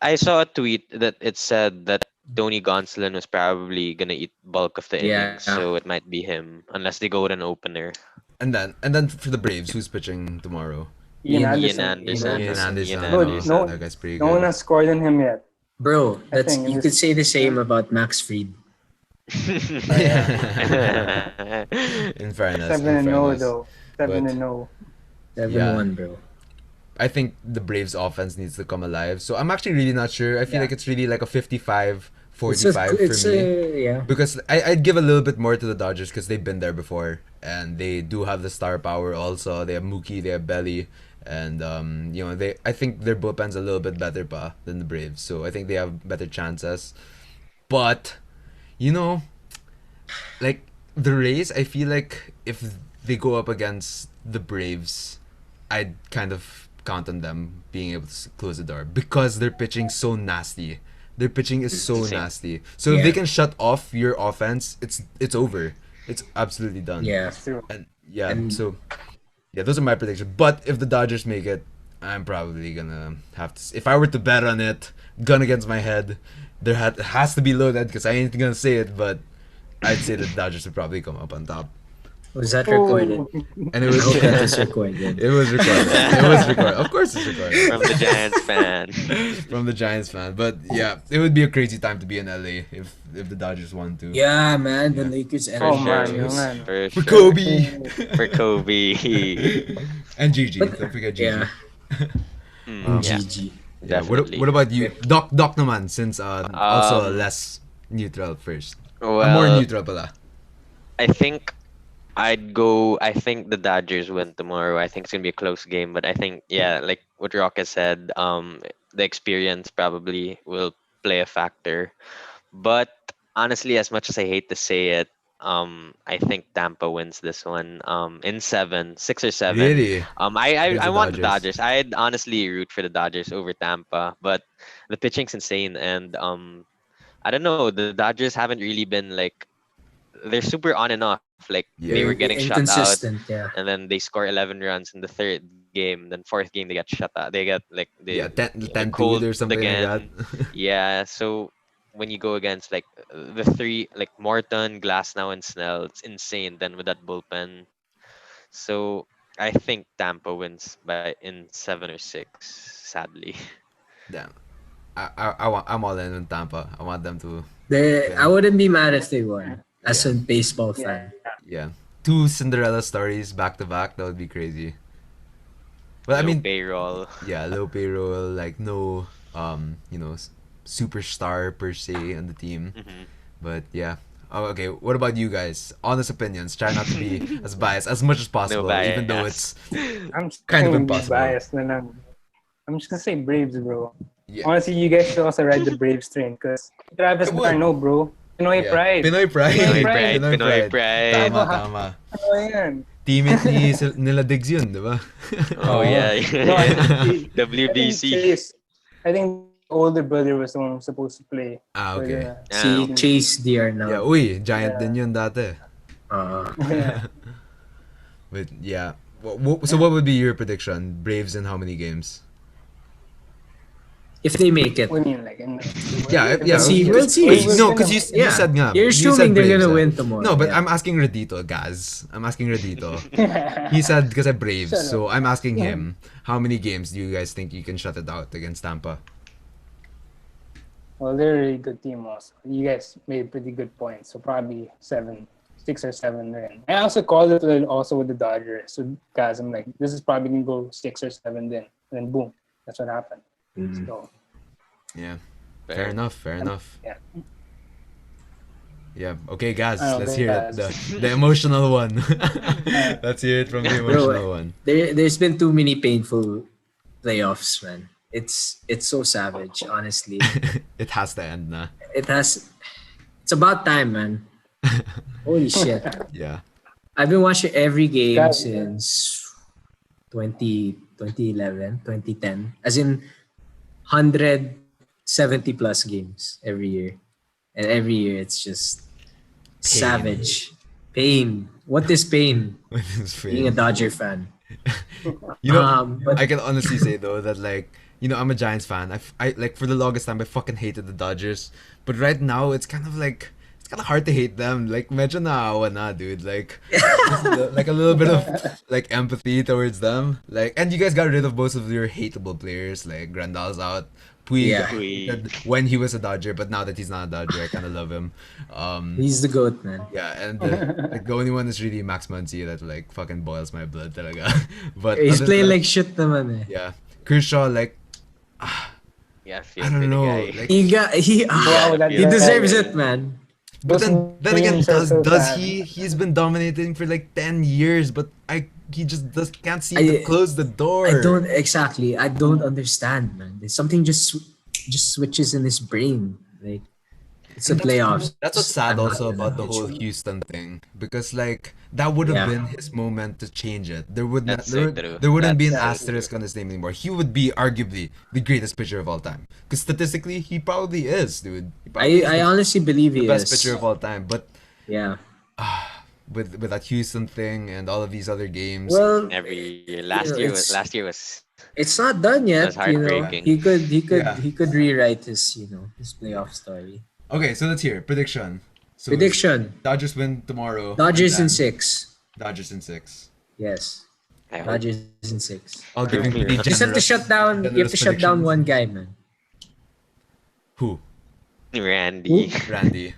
I saw a tweet that it said that Tony Gonsolin was probably gonna eat bulk of the Yeah. innings, so it might be him unless they go with an opener. And then for the Braves, who's pitching tomorrow? Ian Ian Ian Anderson. Anderson. Ian Anderson. Ian No, Anderson. no, That guy's pretty No one good. has scored on him yet. Bro, that's think you it could was- say the same about Max Fried. In fairness, 7-0 though. 7-0. 7-1, bro. I think the Braves offense needs to come alive. So I'm actually really not sure. I feel Yeah. like it's really like a 55-45 It's for me. yeah. Because I'd give a little bit more to the Dodgers because they've been there before. And they do have the star power also. They have Mookie, they have Belly. And, I think their bullpen's a little bit better pa than the Braves. So I think they have better chances. But, like, the Rays, I feel like if they go up against the Braves, I'd kind of count on them being able to close the door because they're pitching so nasty. Their pitching is so insane. nasty. So if they Yeah. can shut off your offense, it's over. It's absolutely done. Yeah. That's true. And yeah, And- so yeah, those are my predictions. But if the Dodgers make it, I'm probably gonna have to. If I were to bet on it, gun against my head, has to be loaded because I ain't gonna say it, but I'd say the Dodgers would probably come up on top. Was that recorded? And it I was hope that is recorded. it was recorded. It was recorded. Of course, it's recorded. From the Giants fan. From the Giants fan. But yeah, it would be a crazy time to be in LA if the Dodgers won to. Yeah, man, the Lakers For Oh, energy. man, sure. yo, man. For For sure. Kobe For Kobe. and Gigi. But- Don't forget Gigi. Yeah, Yeah, GG. Yeah, definitely. what about you? Doc naman, since also less neutral first. More Well, neutral pala. I think I think the Dodgers win tomorrow. I think it's gonna be a close game, but I think, yeah, like what Rock has said, the experience probably will play a factor. But honestly, as much as I hate to say it, I think Tampa wins this one. In 6 or 7. Really? I Against the want the Dodgers. Dodgers. I'd honestly root for the Dodgers over Tampa, but the pitching's insane, and I don't know. The Dodgers haven't really been like, they're super on and off. Like they Yeah. were getting shut out, Inconsistent, yeah. and then they score 11 runs in the third game. Then fourth game they got shut out. They get like they Yeah, 10 they're 10 cold or something like that. Yeah. So when you go against like the three, like Morton, Glasnow, and Snell, it's insane. Then with that bullpen, so I think Tampa wins by in 7 or 6. Sadly. Damn. I'm all in on Tampa. I want them to. I wouldn't be mad if they won. As a baseball Yeah. fan. Yeah. 2 Cinderella stories back to back. That would be crazy. But I No mean, payroll. yeah, low payroll, like no, superstar per se on the team. Mhm. But yeah. Oh, okay. What about you guys? Honest opinions. Try not to be as biased as much as possible, even though bias. it's I'm just Kind of gonna be impossible. biased. I'm just gonna say Braves, bro. yeah. Honestly, you guys should also ride the Braves train, because Travis I would. Darno, bro. Pinoy Yeah. pride. Pinoy pride. Pinoy pride. Pinoy pride. Tama, tama. Ano yan? Teammate nila Diggs yun, di ba? Oh yeah. No, I think WBC. I think the older brother was the one who's supposed to play. Ah, for okay. the- Si Chase DR now. Yeah, uy, giant din yun dati. Yeah. But yeah. So what would be your prediction? Braves in how many games? If they make it. What do you mean, like? Yeah, yeah. We'll see. Wait, no, because you Yeah. said nga. You're you assuming said they're Braves, gonna ah. win tomorrow. No, but yeah. I'm asking Radito, guys. I'm asking Radito. He said because I Braves, Shut up. so I'm asking him how many games do you guys think you can shut it out against Tampa? Well, they're a really good team also. You guys made pretty good points, so probably 6 or 7 then. I also called it also with the Dodgers. So guys, I'm like, this is probably gonna go 6 or 7 then. And then boom, that's what happened. So Yeah. Fair enough. Fair enough. yeah. Yeah. Okay, guys, Oh, let's okay, hear it. guys. The emotional one. Let's hear it from the emotional one. There's been too many painful playoffs, man. It's so savage, honestly. It has to end na. It's about time, man. Holy shit. Yeah. I've been watching every game God, since 2011, 2010. As in 170 plus games every year. And every year it's just savage. Pain. What is pain? Being a Dodger fan. You know, But I can honestly say though that like, you know, I'm a Giants fan. I like for the longest time I fucking hated the Dodgers, but right now it's kind of hard to hate them. Like medyo naawa na, dude. Like like a little bit of like empathy towards them. Like, and you guys got rid of most of your hateable players. Like Grandal's out. Puig Yeah. when he was a Dodger, but now that he's not a Dodger, I kind of love him. he's the GOAT, man. Yeah, and like the only one is really Max Muncy that like fucking boils my blood talaga. But He's other playing than- like shit naman eh. yeah, Kershaw like Yeah, I feel I for don't the know. guy. Like, Wow, that he guy- deserves it, man. but then again, games are does so does sad. he's been dominating for like 10 years, but he just can't seem to I- close the door. I don't understand, man. There's something just switches in his brain. Like It's the playoffs. That's what's sad I'm not also gonna about the whole pitch. Houston thing, because like that would have Yeah. been his moment to change it. There would not That's so true. there wouldn't be an That's so true. asterisk on his name anymore. He would be arguably the greatest pitcher of all time. Because statistically, he probably is, dude. He probably is I honestly believe the he best is. pitcher of all time. But Yeah. with that Houston thing and all of these other games, Well, Every year. it's Last year was not done yet. That's heartbreaking. Yeah. He could rewrite his his playoff story. okay, so let's hear prediction. So Prediction: Dodgers win tomorrow. Dodgers in and then 6. Dodgers in 6. Yes, I hope. Dodgers in 6. I'll give you You You just have to shut down. You have to shut down one guy, man. Who? Randy. Randy.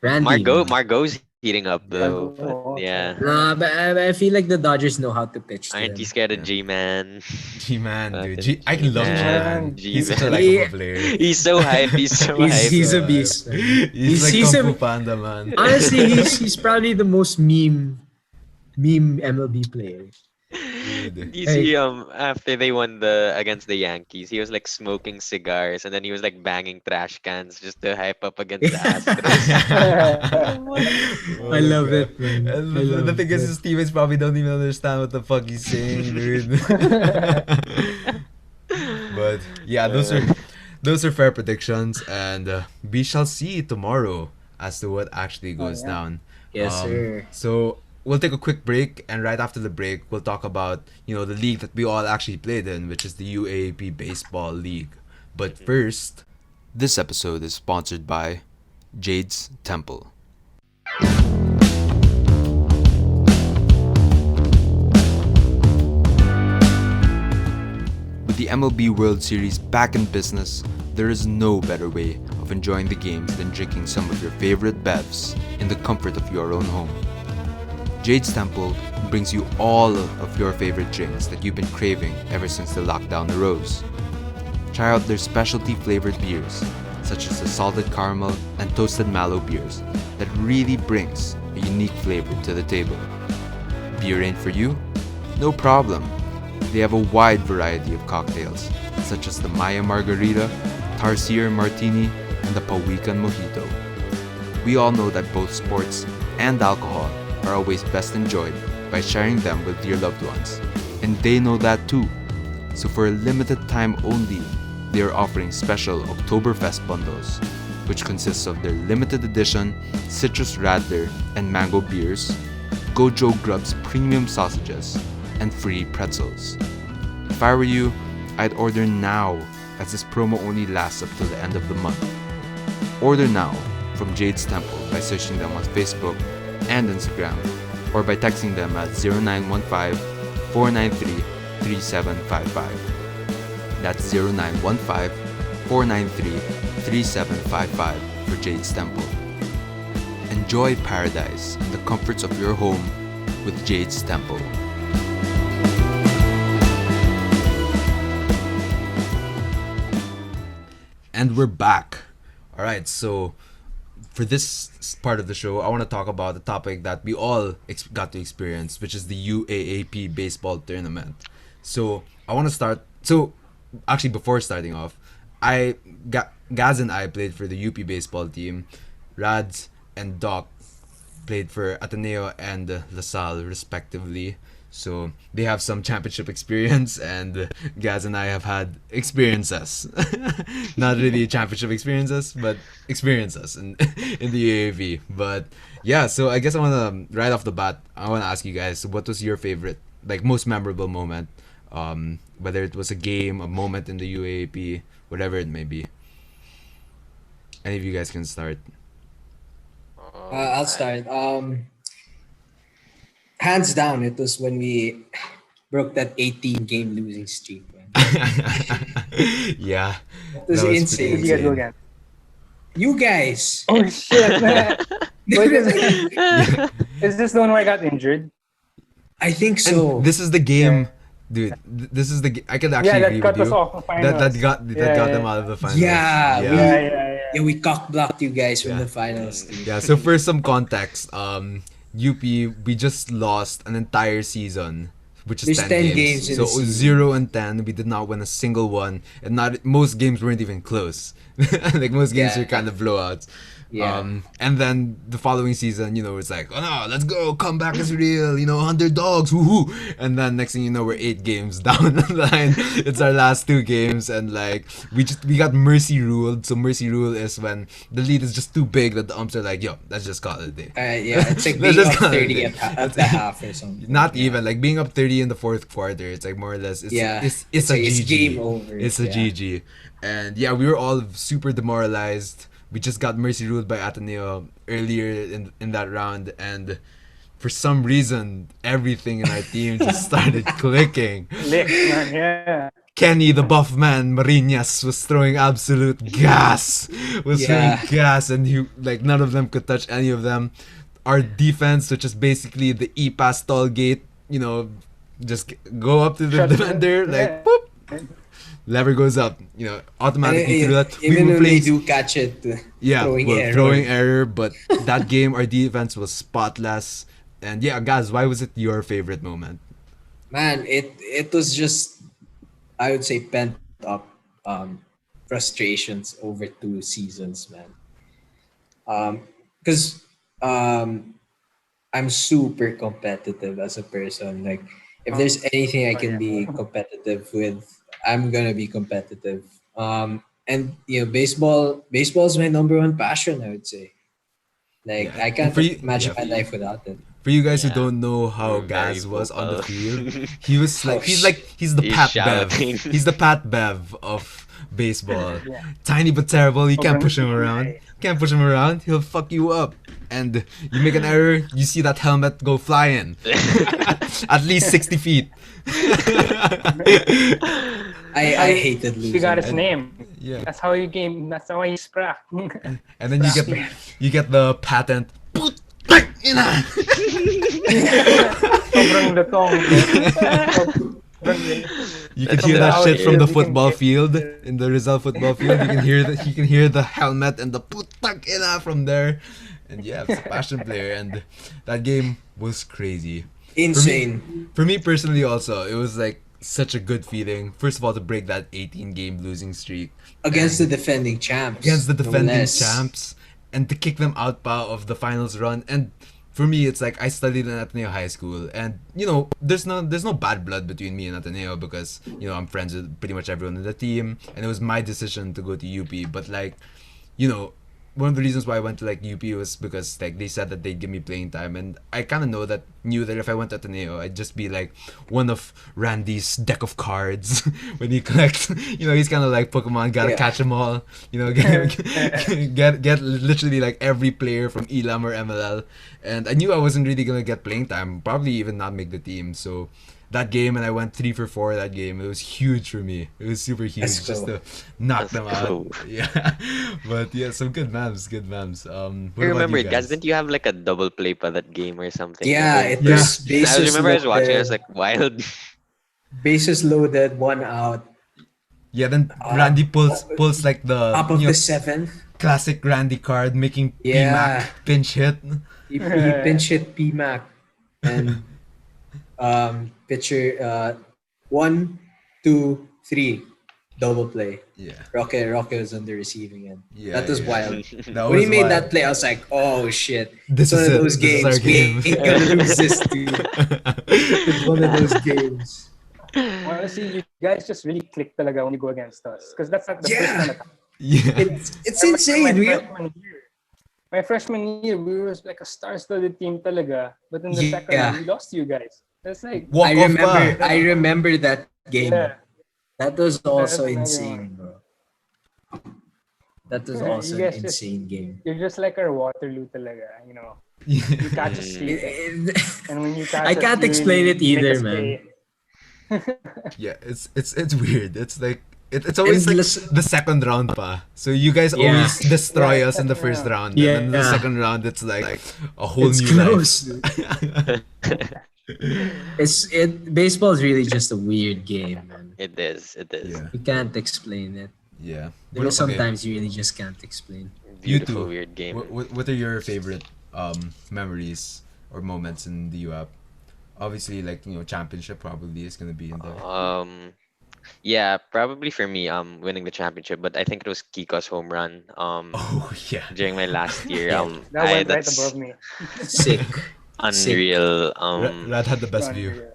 Randy. Margot's heating up though. Margot. But yeah. Nah, but I feel like the Dodgers know how to pitch. To Aren't you him. scared of G-Man? G-Man, dude. Fucking I love G-Man. G-Man. He's such a G-Man. likable player. He's so hype. He's so hype. He's a beast. Man. He's like he's Kung Fu a- Panda, man. Honestly, he's probably the most meme MLB player. Dude. You see, after they won against the Yankees, he was like smoking cigars, and then he was like banging trash cans just to hype up against the Astros. I love it, man. And I love the thing is, it. his teammates probably don't even understand what the fuck he's saying, dude. But yeah, those are fair predictions, and we shall see tomorrow as to what actually goes yeah. down. Yes, sir. So we'll take a quick break, and right after the break, we'll talk about the league that we all actually played in, which is the UAAP Baseball League. But first, this episode is sponsored by Jade's Temple. With the MLB World Series back in business, there is no better way of enjoying the games than drinking some of your favorite bevs in the comfort of your own home. Jade's Temple brings you all of your favorite drinks that you've been craving ever since the lockdown arose. Try out their specialty flavored beers, such as the salted caramel and toasted mallow beers that really brings a unique flavor to the table. Beer ain't for you? No problem. They have a wide variety of cocktails, such as the Maya Margarita, Tarsier Martini, and the Pawikan Mojito. We all know that both sports and alcohol are always best enjoyed by sharing them with your loved ones, and they know that too. So for a limited time only, they are offering special Oktoberfest bundles, which consists of their limited edition Citrus Radler and Mango beers, Gojo Grub's premium sausages, and free pretzels. If I were you, I'd order now, as this promo only lasts up till the end of the month. Order now from Jade's Temple by searching them on Facebook and Instagram, or by texting them at 0915-493-3755. That's 0915-493-3755 for Jade's Temple. Enjoy paradise in the comforts of your home with Jade's Temple. And we're back. All right, so for this part of the show, I want to talk about the topic that we all got to experience, which is the UAAP baseball tournament. So I want to start. So actually, before starting off, Gaz and I played for the UP baseball team. Rads and Doc played for Ateneo and LaSalle respectively. So they have some championship experience, and Gaz and I have had experiences. Not really championship experiences, but experiences in the UAV. But yeah, so I guess I want to, right off the bat, I want to ask you guys, what was your favorite, like most memorable moment? Whether it was a game, a moment in the UAP, whatever it may be. Any of you guys can start. I'll start. Hands down, it was when we broke that 18-game losing streak. Man. Yeah. It was that was insane. pretty You guys go again. You guys. Oh shit, man. Wait, is this the one where I got injured? I think so. And this is the game, dude. This is the. I can actually Yeah, that agree cut with us you. off the finals. That got them out of the finals. Yeah, Yeah. we cock blocked you guys from Yeah. the finals. Dude. Yeah. So for some context, UP, we just lost an entire season which is There's 10 10 games. games in So the season. 0-10, we did not win a single one, and not most games weren't even close. Like most games Yeah. were kind of blowouts. Yeah. And then the following season, it's like, oh no, let's go, comeback is real, underdogs, woohoo! And then next thing you know, we're 8 games down the line. It's our last 2 games, and like we got mercy ruled. So mercy rule is when the lead is just too big that the umps are like, yo, let's just call it a day. Yeah, it's like Let's being just up call it a 30 day. at the half or something. Not Yeah. even like being up 30 in the fourth quarter. It's like more or less. It's, Yeah. it's It's a like, it's GG. game over. It's a Yeah. GG. And yeah, we were all super demoralized. We just got mercy ruled by Ateneo earlier in that round, and for some reason, everything in our team just started clicking. Lick, man, yeah. Kenny, the buff man, Marinas, was throwing absolute gas. Yeah. Throwing gas, and none of them could touch any of them. Our defense, which is basically the E-pass stall gate, just go up to the Shut defender, it. like, Yeah. boop, lever goes up, automatically through that. We Even were when they playing, do catch it, yeah, throwing well, error. throwing error, but that game, our defense was spotless. And yeah, guys, why was it your favorite moment? Man, it was just, I would say, pent up frustrations over 2 seasons, man. Because I'm super competitive as a person. Like, if there's anything I can be competitive with, I'm gonna be competitive. And baseball's my number one passion, I would say. Like, Yeah. I can't For you- imagine yeah. my life without it. For you guys who Yeah. don't know how You're very Gaz was on the vocal. field, he was like he's the He's Pat Bev. shouting. He's the Pat Bev of baseball. Yeah. Tiny but terrible. You can't Sobrang push him ingay. around. Can't push him around. He'll fuck you up. And you make an error, you see that helmet go flying. At least 60 feet. I hated losing. You got his name. Yeah. That's how you game. That's how he's cracked. And then you get the patent. Sobrang lutong. You can hear that shit from the You can football get- field in the Rizal football field. You can hear the helmet and the putang ina from there. And yeah, it's a passion player, and that game was crazy. Insane. For me personally, also, it was like such a good feeling. First of all, to break that 18-game losing streak Against the defending champs. against the no defending less. champs, and to kick them out pa of the finals run. And for me, it's like I studied in Ateneo High School, and there's no bad blood between me and Ateneo because I'm friends with pretty much everyone in the team, and it was my decision to go to UP. But like, one of the reasons why I went to like UP was because like they said that they'd give me playing time, and I kind of knew that if I went to Ateneo, I'd just be like one of Randy's deck of cards when he collects. He's kind of like Pokemon, gotta Yeah. catch them all. Get literally like every player from Elam or MLL, and I knew I wasn't really gonna get playing time, probably even not make the team. So that game, and I went 3 for 4 that game. It was huge for me. It was super huge Let's just go. to knock Let's them go. out. Yeah, but yeah, some good memes. What I about remember you it, guys. Didn't you have like a double play for that game or something? Yeah, Like, it Yeah. was I bases remember I was watching. I loaded, was like, wild. bases loaded, 1 out, Yeah, then Randy pulls like the top of the 7th. classic Randy card, making Yeah. P-Mac pinch hit. He pinch hit PMAC and pitcher 1, 2, 3 double play. Yeah, Roque was on the receiving end. Yeah, that was yeah. wild. that When he was made wild. that play, I was like, "Oh shit! This It's one is of it. those This is our games. We game." ain't gonna lose this, dude. It's one of those games." Honestly, you guys just really click talaga when you go against us. Because that's not the first Yeah. time that happened. Yeah, It's insane. My freshman year, we were like a star-studded team talaga. But in the second Yeah. one, we lost to you guys. That's like, walk I off remember. pa. I remember that game. yeah. That was also That's insane, bro. That was Yeah, also you an guys just- insane game. You're just like our Waterloo talaga, You catch us sleeping. And when you catch I us, can't you explain really it either, make us man. pay. Yeah, it's weird. It's like it's always like Endless- the second round pa. So you guys Yeah. always destroy Yeah, us in the second first round. Yeah. And then the second round it's like a whole It's new close. life. Baseball is really just a weird game, man. It is. It is. Yeah. You can't explain it. Yeah. There are Okay, sometimes you really just can't explain. you Beautiful, two. weird game. What are your favorite memories or moments in the UAP? obviously, like, championship probably is gonna be in there. Yeah, probably for me, winning the championship, but I think it was Kiko's home run. Oh yeah. During my last year. Yeah. That went right That's above me. Sick. Sick. unreal. Rad had the best view. Unreal.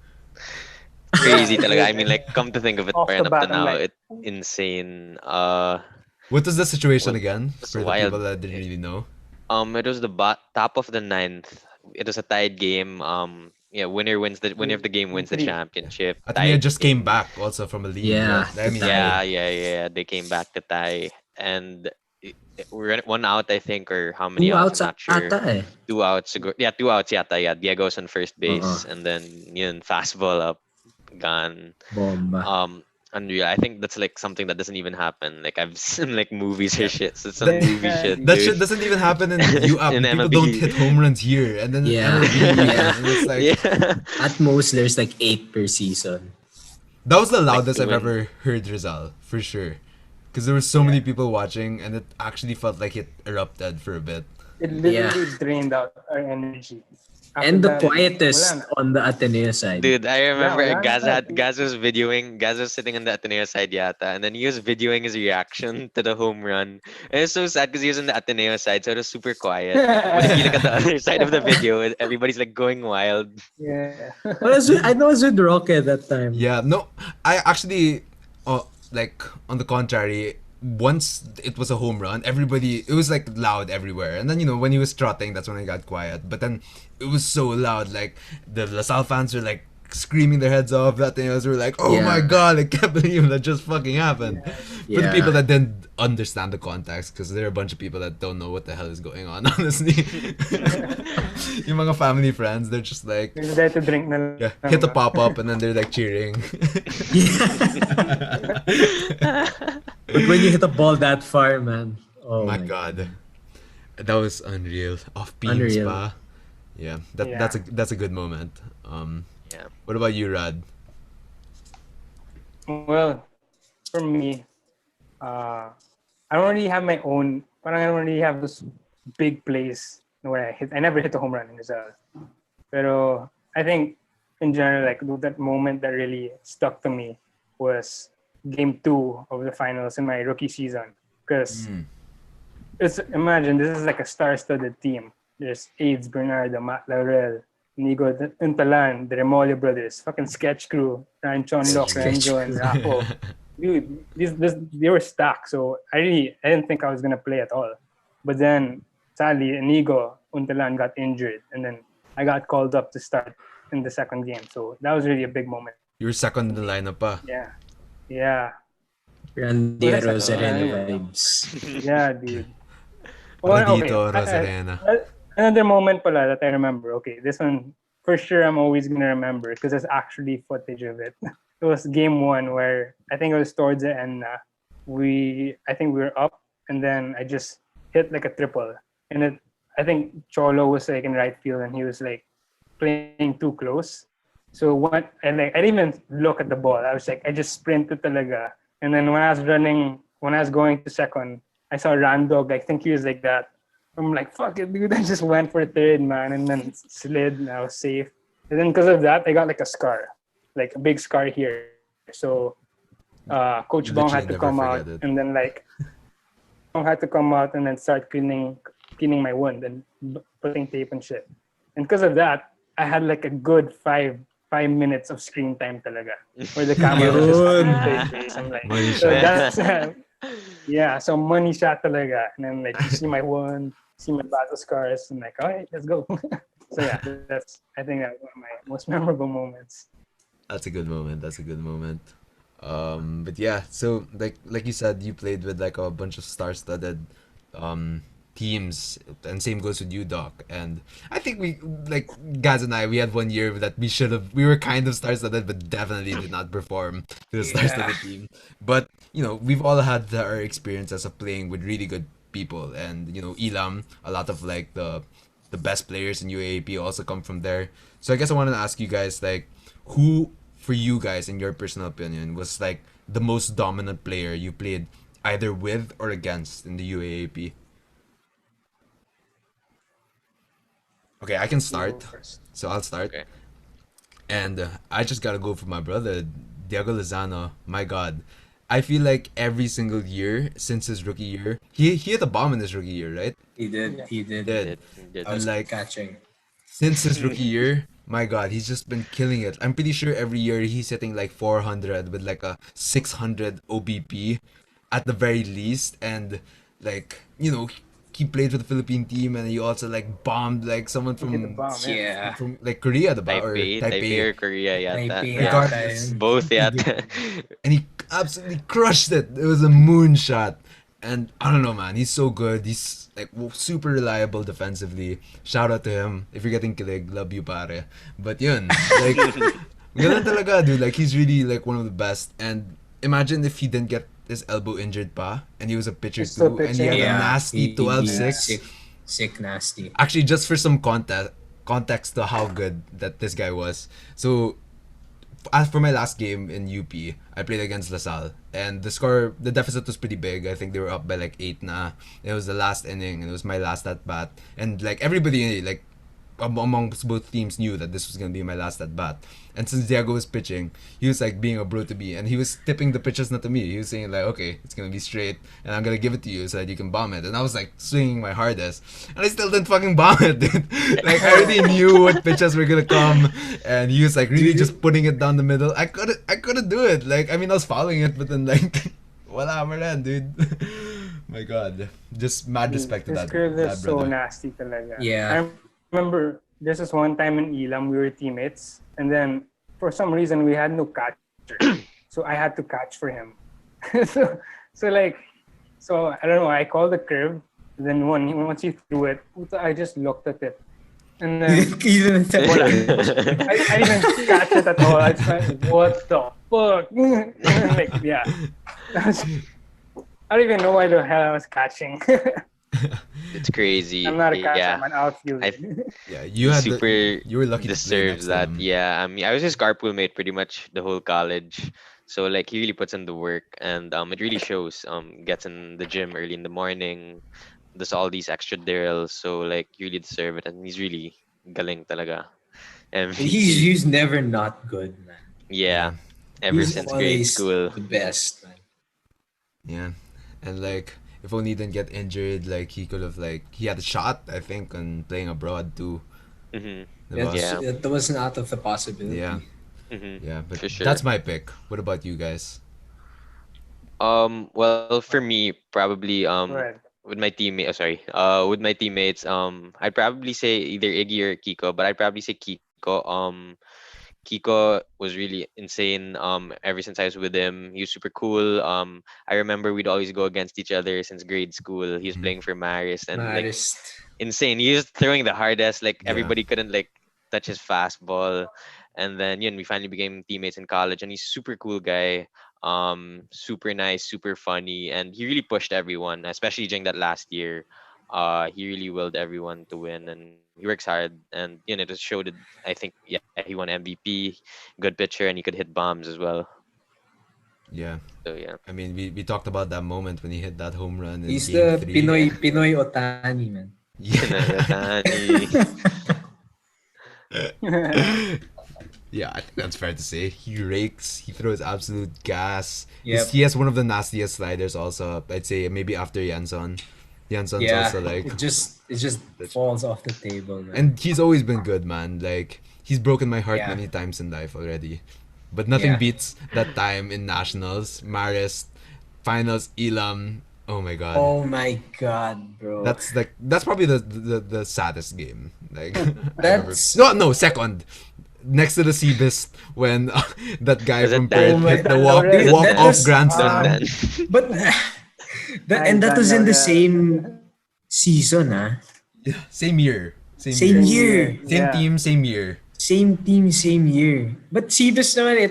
Crazy Yeah, talaga. dude. I mean, like, come to think of it, Off the parang up to bat, I'm now, like, it insane. What was the situation What again was for the people wild. that didn't really know? It was the top of the ninth. It was a tied game. Yeah, winner of the game wins the three. championship. Ateneo Tied just came game. back also from a leave, right? Yeah, I the mean, tie. Yeah. They came back to tie, and we're at 1 out, I think, or how many Two outs? I'm outs not sure. ata eh. 2 outs ago. Yeah, 2 outs yata. Yeah, Diego's on first Oo. base, and then yun fastball up, gone. Bomba. Unreal. I think that's like something that doesn't even happen. Like I've seen like movies or yeah. shit. So it's some That, movie Yeah, shit, that dude. shit doesn't even happen in UAP. In People don't MLB. hit home runs here, and then Yeah, MLB, yeah. and it's like Yeah. At most, there's like 8 per season. that was the Like loudest to I've win. ever heard Rizal for sure, because there were so many people watching, and it actually felt like it erupted for a bit. it Yeah. literally drained out our energy. After And the that, quietest wala na. on the Ateneo side. Dude, I remember wala na. Gaz was sitting on the Ateneo side yata, and then he was videoing his reaction to the home run. And it's so sad because he was on the Ateneo side, so it was super quiet. But if you look at the other side of the video, everybody's like going wild. Yeah. I know I was with Roque that time. Yeah, no, I actually, like on the contrary, once it was a home run, it was like loud everywhere. And then when he was trotting, that's when it got quiet. But then it was so loud, like the LaSalle fans were like screaming their heads off. That thing, were like, oh Yeah. my god, I can't believe that just fucking happened. For the Yeah. people that didn't understand the context, because there are a bunch of people that don't know what the hell is going on, honestly. Yung mga family friends, they're just like, You're there to drink na yeah, lang hit a ba? pop-up, and then they're like cheering. But when you hit a ball that far, man. Oh my god, that was unreal. Off beams Unreal. pa. Yeah, Yeah. that's a good moment. Yeah. What about you, Rad? Well, for me, I don't really have my own. Parang I don't really have this big plays where I never hit a home run in Rizal. Pero I think in general, like that moment that really stuck to me was game 2 of the finals in my rookie season. Because imagine this is like a star-studded team. There's AIDS, Bernardo, Matt Laurel, Nigo Untalan, the Remolle brothers, fucking sketch crew, Ryan Chonlock, Banzon, Raffo. Dude, they were stacked. So I didn't think I was gonna play at all. But then sadly, Inigo Untalan got injured, and then I got called up to start in the second game. So that was really a big moment. You were second in the lineup pa. Yeah, Randy Well, that's Rosarena a- vibes. yeah, dude. Radito, Rosarena. Another moment pala that I remember. Okay, this one for sure I'm always gonna remember because there's actually footage of it. It was game 1 where I think it was towards the end. I think we were up, and then I just hit like a triple, and I think Cholo was like in right field, and he was like playing too close. So I didn't even look at the ball. I was like, I just sprinted talaga. And then when I was going to second, I saw Randog. I think he was like that. I'm like, fuck it, dude. I just went for third, man, and then slid, and I was safe. And then because of that, I got like a scar, like a big scar here. So Coach Bong had to Literally come never out, forget it. and then like Bong had to come out and then start cleaning my wound and putting tape and shit. And because of that, I had like a good 5 minutes of screen time talaga, where the camera was just on my face. I'm like, Money so shot. that's yeah. So money shot talaga, and then like you see my wound, see my battle scars, and like, all right, let's go. So yeah, I think that's one of my most memorable moments. That's a good moment. But yeah, so like you said, you played with like a bunch of star-studded teams, and same goes with you, Doc. And I think we, like Gaz and I, we had one year that we were kind of star-studded, but definitely did not perform to the star-studded team. But we've all had our experiences of playing with really good people, and Elam, a lot of like the best players in UAAP also come from there. So I guess I wanted to ask you guys, like, who for you guys, in your personal opinion, was like the most dominant player you played either with or against in the UAAP? Okay, I can start. So I'll start. Okay. And I just gotta go for my brother, Diego Lozano. My God, I feel like every single year since his rookie year, he hit a bomb in his rookie year, right? He did. Yeah. He did. Did. He did. I And was like catching. since his rookie year, my God, he's just been killing it. I'm pretty sure every year he's hitting like 400 with like a 600 OBP at the very least. And like, he played for the Philippine team and he also like bombed like someone He hit the from bomb, yeah. Yeah. from like Korea, or Taipei or Korea yata. Taipei Yeah. yata Regardless. yun. Both He yata. And he absolutely crushed it. It was a moonshot. And I don't know, man. He's so good. He's like super reliable defensively. Shout out to him. If you're getting kilig, love you, pare. But yun, like, ganun talaga, dude. Like, he's really like one of the best. And imagine if he didn't get his elbow injured pa, and he was a pitcher He's still too, and he had pitching. a Yeah, nasty he- 12-6. Sick, nasty. Actually, just for some context to how good that this guy was. So, as for my last game in UP, I played against LaSalle, and the deficit was pretty big. I think they were up by like 8 na. It was the last inning, and it was my last at bat, and like everybody like amongst both teams knew that this was gonna be my last at bat. And since Diego was pitching, he was like being a bro to me, and he was tipping the pitches not to me. He was saying like, okay, it's gonna be straight, and I'm gonna give it to you so that you can bomb it. And I was like swinging my hardest, and I still didn't fucking bomb it, dude. Like I already knew what pitches were gonna come, and he was like really just putting it down the middle. I couldn't do it. Like I mean, I was following it, but then like, wala mo rin, dude. My God, just mad respect to His that curve is so brother. nasty talaga. Yeah. I remember there's this one time in Elam, we were teammates, and then for some reason we had no catcher. So I had to catch for him. so I don't know, I called the curve, and then once he threw it, I just looked at it. And then Even wala. I didn't catch it at all. I just went, what the fuck? Like, yeah. I don't even know why the hell I was catching. It's crazy. I'm not a catcher, Yeah. I'm an outfielder. Yeah, you had Super you were lucky to play next deserves to that. him. Yeah, I mean, I was his carpool mate pretty much the whole college. So like he really puts in the work, and it really shows. Gets in the gym early in the morning, does all these extra drills. So like you really deserve it, and he's really galing talaga. MVP. he's never not good, man. Yeah, ever He's since grade always school. the best, man. Yeah, and like if only he didn't get injured, like he could have he had a shot, I think, on playing abroad too. Hmm. Diba? Yeah. That wasn't out of the possibility. Yeah, Hmm. yeah, but For sure. that's my pick. What about you guys? Well, for me, probably Right. with my teammate. Oh, sorry. With my teammates, I'd probably say either Iggy or Kiko, but I'd probably say Kiko. Kiko was really insane. Ever since I was with him, he was super cool. I remember we'd always go against each other since grade school. He was Mhm. playing for Marist and like Marist. insane. He was throwing the hardest. Like Yeah. everybody couldn't like touch his fastball. And then we finally became teammates in college. And he's super cool guy. Super nice, super funny, and he really pushed everyone, especially during that last year. He really willed everyone to win, and he works hard. And it just showed it. I think he won MVP, good pitcher, and he could hit bombs as well. Yeah, So yeah. I mean we talked about that moment when he hit that home run in He's game the 3. Pinoy Otani, man. Yeah, Yep. yeah, I think that's fair to say. He rakes. He throws absolute gas. Yep. He has one of the nastiest sliders. Also, I'd say maybe after Janson. Janson's Yeah, also like, it just falls off the table, man. and he's always been good, man. Like he's broken my heart Yeah. many times in life already, but nothing Yeah. beats that time in nationals, Marist, finals, Elam. Oh my god. Oh my god, bro. That's probably the saddest game. Like I remember. That's- no second. Next to the Seabist when that guy Was it from Dan? Perth Oh hit my the God, that walk off was- grand Then- slam. then- but that was in the Yeah. same season, ah. Same year. Same year. Same Yeah. team, same year. Same team, same year. But Seabus naman,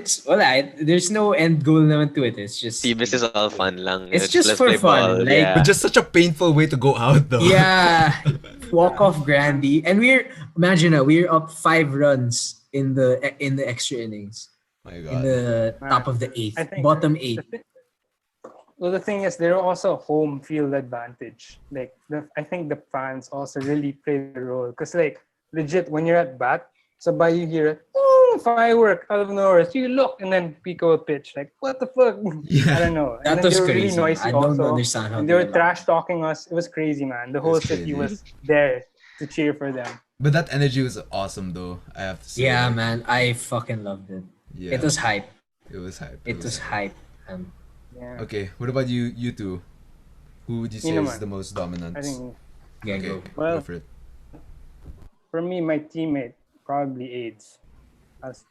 there's no end goal naman to it. It's just Seabus is all fun lang. It's just let's for play fun, ball. like- yeah. But just such a painful way to go out though. yeah, walk off Grandy, and we're up 5 runs in the extra innings, My in god. the top of the 8th, I think- bottom 8. Well, the thing is, there are also home field advantage. Like, I think the fans also really play the role. Because, like, legit, when you're at bat, so by you hear it, boom, firework out of nowhere. So you look, and then Pico will pitch. Like, what the fuck? Yeah. I don't know. That And then was they were crazy. really noisy I don't also. understand how And they were allowed trash that. talking us. It was crazy, man. The whole was city crazy. was there to cheer for them. But that energy was awesome, though. I have to say. Yeah, like, man. I fucking loved it. Yeah. It was hype. It was hype. It was hype. And Yeah. Okay, what about you? You two? Who would you say Sino is man? the most dominant? I think yeah, Okay, go. Well, go for it. for me, my teammate probably AIDS. I'll say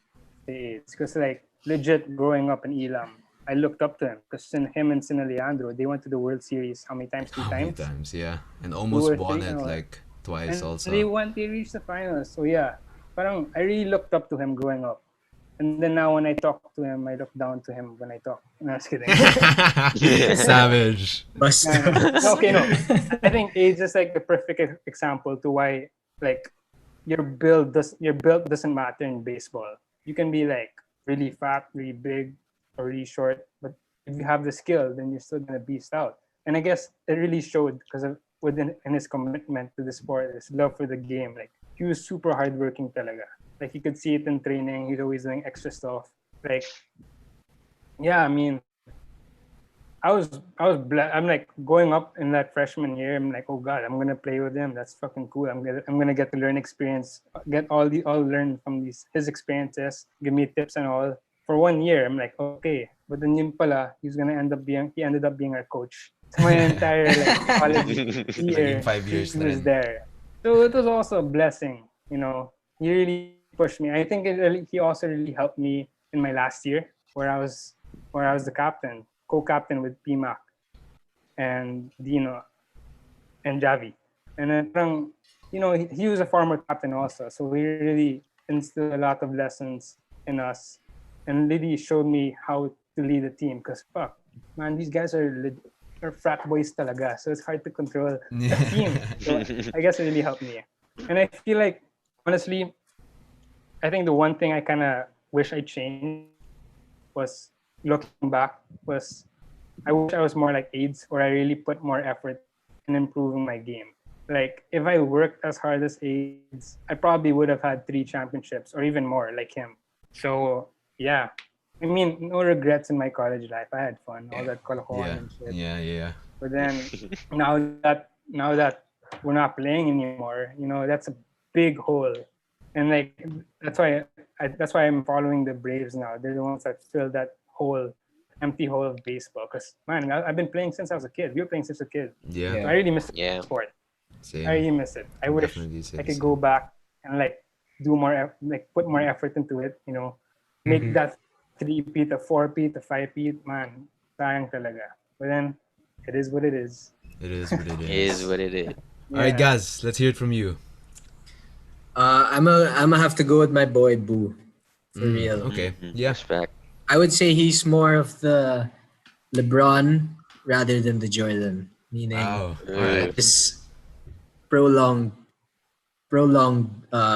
AIDS because like legit growing up in Elam, I looked up to him because him and Sin Leandro, they went to the World Series how many times? Two How many times. times? Yeah, and Two almost or won three, it no. like twice And also. they reached the finals. So yeah, parang I really looked up to him growing up. And then now when I talk to him, I look down to him when I talk. No, I'm just kidding. Savage. Bust. Okay, no. I think age is like the perfect example to why like your build doesn't matter in baseball. You can be like really fat, really big, or really short, but if you have the skill, then you're still gonna beast out. And I guess it really showed because of in his commitment to the sport, his love for the game. Like he was super hardworking talaga. Like you could see it in training. He's always doing extra stuff. Like yeah, I mean, I'm like going up in that freshman year. I'm like, oh god, I'm gonna play with him. That's fucking cool. I'm gonna get to learn experience, all learn from his experiences, give me tips and all. For 1 year, I'm like, okay, but then yun pala, he ended up being our coach. So my entire like college year, Naging 5 years he na was rin. there. So it was also a blessing, you know. He really pushed me. I think he also really helped me in my last year where I was the captain, co-captain with PMAC and Dino and Javie. And then he was a former captain also, so he really instilled a lot of lessons in us and really showed me how to lead a team. Because fuck, man, these guys are frat boys talaga, so it's hard to control the team. So I guess it really helped me. And I feel like honestly, I think the one thing I kind of wish I changed was looking back was I wish I was more like AIDS or I really put more effort in improving my game. Like if I worked as hard as AIDS, I probably would have had 3 championships or even more like him. So yeah, I mean, no regrets in my college life. I had fun, all that kalokohan and shit. Yeah. But then now that we're not playing anymore, that's a big hole. And like that's why I'm following the Braves now. They're the ones that fill that empty hole of baseball. Because man, I've been playing since I was a kid. We were playing since a kid. Yeah. So I really miss the Yeah. sport. Same. I really miss it. I wish Definitely say I the could same. go back and like do more, like put more effort into it. Make that 3-peat, a 4-peat, a 5-peat. Man, sayang talaga. But then it is what it is. It is what it Is is. what it is. All right, guys, let's hear it from you. I'm gonna have to go with my boy Boo. For real. Okay. Yeah. Respect. I would say he's more of the LeBron rather than the Jordan. Meaning Wow. All right. this prolonged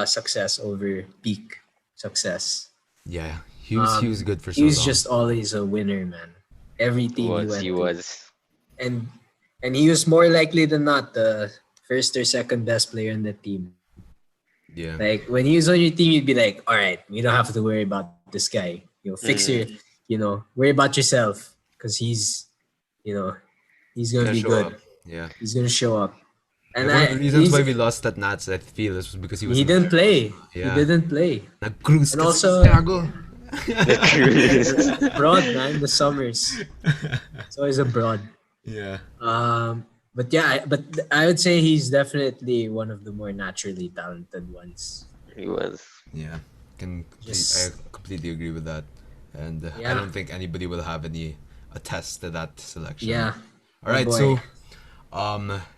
success over peak success. Yeah. He was good for so He was long. just always a winner, man. Every team he went He to. was. And he was more likely than not the first or second best player in the team. Yeah. Like when he was on your team, you'd be like, all right, you don't have to worry about this guy. Fix your, worry about yourself because he's gonna Gonna be show good. up. Yeah. He's gonna show up. And One of the reasons he's- why we lost that Nats, I feel, is because he was he didn't play. Yeah. He didn't play. Nag-cruise And kasi also- si Thiago. Broad, man. The summers. It's always a broad. Yeah. But yeah, I would say he's definitely one of the more naturally talented ones. He was. Yeah. I Just- completely agree with that. And I Yeah. don't think anybody will have any attest to that selection. Yeah. All right, boy. so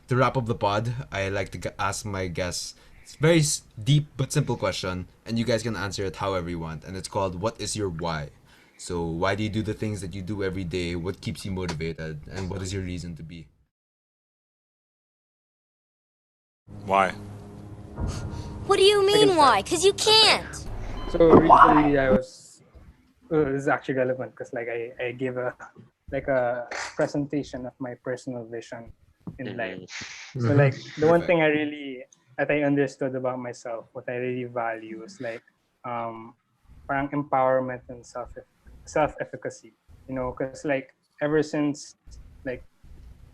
to wrap up the pod, I like to ask my guests. It's a very deep but simple question, and you guys can answer it however you want. And it's called, "What is your why?" So, why do you do the things that you do every day? What keeps you motivated, and what is your reason to be? Why? What do you mean why? Because you can't. So recently I was. This is actually relevant because like I gave a presentation of my personal vision in life. So like the one thing that I understood about myself, what I really value is like parang empowerment and self-efficacy. You know, because like like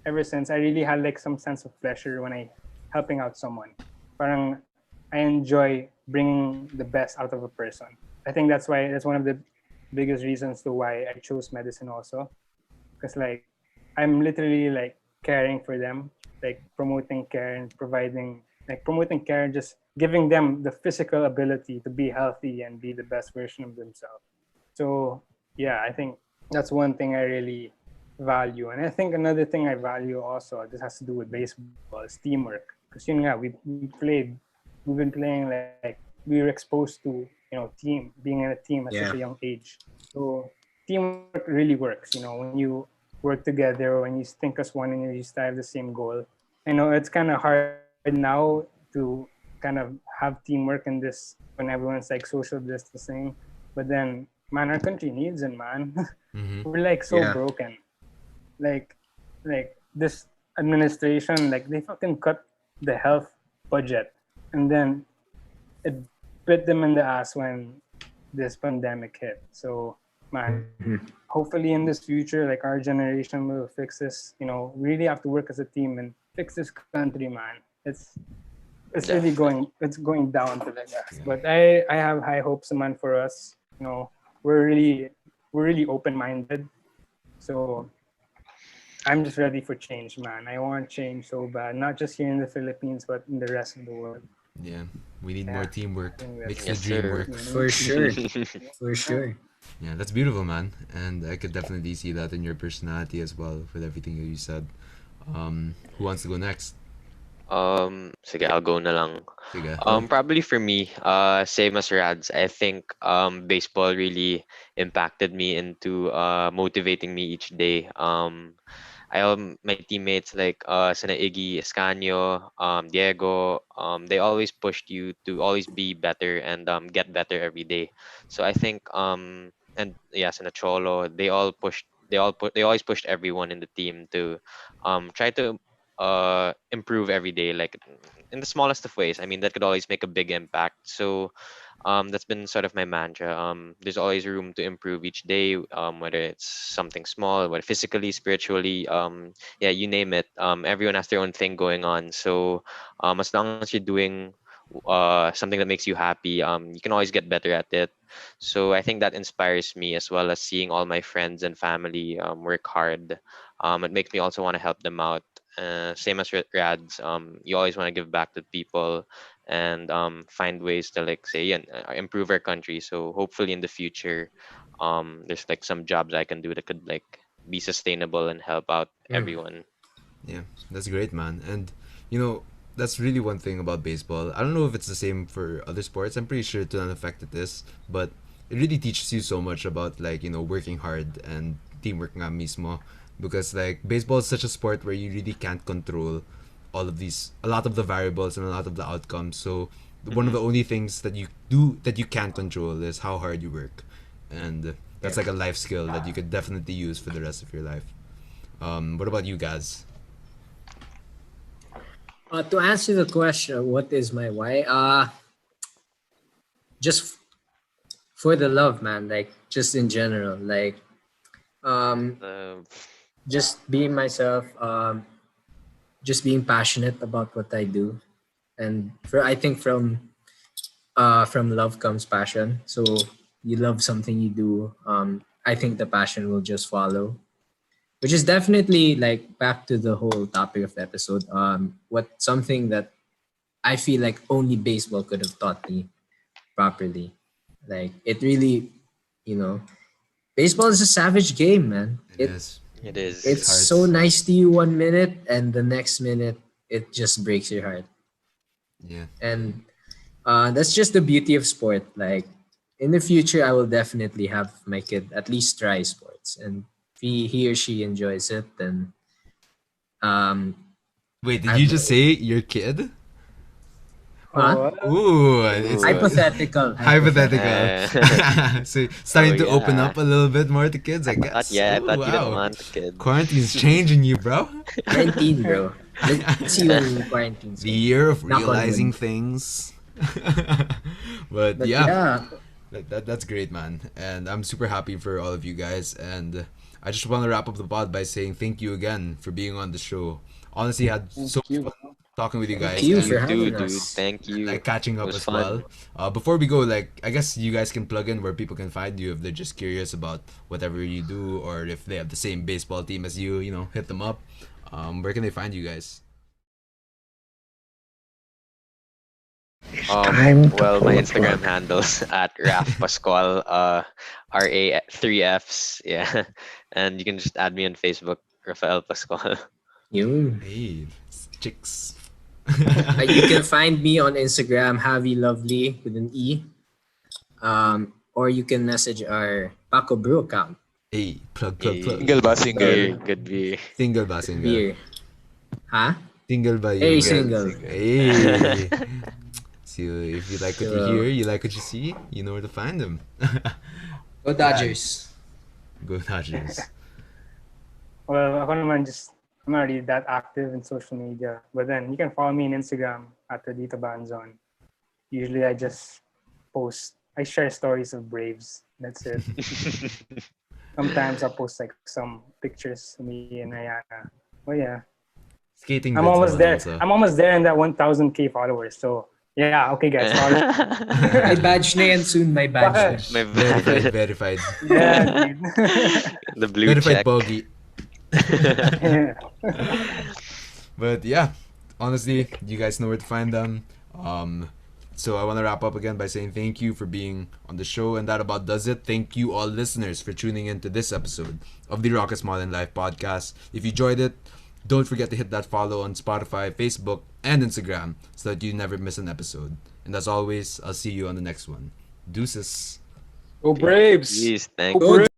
ever since I really had like some sense of pleasure when I helping out someone. Parang I enjoy bringing the best out of a person. I think that's one of the biggest reasons to why I chose medicine also, because like I'm literally like caring for them, like promoting care and promoting care and just giving them the physical ability to be healthy and be the best version of themselves. So yeah, I think that's one thing I really value. And I think another thing I value also, this has to do with baseball, is teamwork. Because we've been playing like we were exposed to, being in a team at such a young age. So teamwork really works, when you work together, when you think as one and you strive the same goal. I know it's kind of hard now to kind of have teamwork in this when everyone's like social distancing. But then, man, our country needs it, man. We're like so broken. Like this administration, like they fucking cut the health budget, and then it bit them in the ass when this pandemic hit. So, man, hopefully in this future, like our generation will fix this. We really have to work as a team and fix this country, man. It's really going down to the gas. But I have high hopes, man, for us. We're really open-minded. So I'm just ready for change, man. I want change so bad, not just here in the Philippines, but in the rest of the world. Yeah, we need more teamwork. Makes the Yes, dream sir. work. For sure. For sure. Yeah, that's beautiful, man. And I could definitely see that in your personality as well, with everything that you said. Who wants to go next? Sige, I'll go na lang. Sige. Probably for me, same as Rads, I think baseball really impacted me into motivating me each day. My teammates like Sina Iggy, Escanio, Diego, they always pushed you to always be better and get better every day. So I think and yeah, Sina Cholo, they always pushed everyone in the team to try to improve every day, like in the smallest of ways. I mean, that could always make a big impact. So that's been sort of my mantra. There's always room to improve each day, whether it's something small, whether physically, spiritually, yeah, you name it. Everyone has their own thing going on. So as long as you're doing something that makes you happy, you can always get better at it. So I think that inspires me, as well as seeing all my friends and family work hard. It makes me also want to help them out. Same as Rads, you always want to give back to people and find ways to like say and improve our country. So hopefully in the future, there's like some jobs I can do that could like be sustainable and help out everyone. Yeah, that's great, man. And that's really one thing about baseball. I don't know if it's the same for other sports. I'm pretty sure to an effect it is, but it really teaches you so much about like working hard and teamwork nga mismo. Because like baseball is such a sport where you really can't control a lot of the variables and a lot of the outcomes. So one of the only things that you can't control is how hard you work, and that's like a life skill that you could definitely use for the rest of your life. What about you guys? To answer the question, what is my why? Just for the love, man. Like just in general, like just being myself, just being passionate about what I do, and I think from love comes passion. So you love something you do, I think the passion will just follow. Which is definitely like back to the whole topic of the episode. Something that I feel like only baseball could have taught me properly. Like it really, baseball is a savage game, man. It is. It is. It's so nice to you 1 minute, and the next minute it just breaks your heart. Yeah. And that's just the beauty of sport. Like in the future, I will definitely have my kid at least try sports, and if he or she enjoys it, then Wait, did you just say your kid? huh? Ooh, it's Hypothetical. hypothetical. So starting to open yeah. up a little bit more to kids, I guess. I thought you didn't want a kid. Quarantine's changing you, bro. Quarantine, bro. Let's see when quarantine's The year of Knock on realizing wood. things. But But yeah. yeah, That's great, man. And I'm super happy for all of you guys. And I just want to wrap up the pod by saying thank you again for being on the show. Honestly, I had so much you. fun talking with you guys. Thank you and, for You having too, dude. us. Thank you. like catching It up was as fun. well. Before we go, like I guess you guys can plug in where people can find you if they're just curious about whatever you do, or if they have the same baseball team as you. You know, hit them up. Where can they find you guys? Well, my Instagram handles at Raff Pascual, RA 3 Fs, yeah. And you can just add me on Facebook, Rafael Pascual. Yun. Hey, chicks. You can find me on Instagram, Javie Lovely with an E. Or you can message our Paco Brew account. Hey, plug. Single ba? Single. Beer, good beer. Single ba? Single. Beer. Huh? Single ba yun? Very single. Hey. So if you like what you So- hear, you like what you see, you know where to find them. Go Dodgers. Go Dodgers. Well, ako naman I'm not really that active in social media. But then you can follow me on Instagram at Radito Banzon. Usually I share stories of Braves. That's it. Sometimes I'll post like some pictures of me and Ayana. Oh yeah. Skating. I'm vids almost naman there. also. I'm almost there in that 1,000K followers. So yeah, okay guys. Follow. My badge na yan soon, my badge. My Verified. Yeah, dude. the blue Verified check. bogey. Yeah. But yeah, honestly, you guys know where to find them. So I want to wrap up again by saying thank you for being on the show, and that about does it. Thank you all listeners for tuning in to this episode of the Rockets Modern Life podcast. If you enjoyed it, don't forget to hit that follow on Spotify, Facebook, and Instagram so that you never miss an episode. And as always, I'll see you on the next one. Deuces. Go Braves. Jeez, thank Go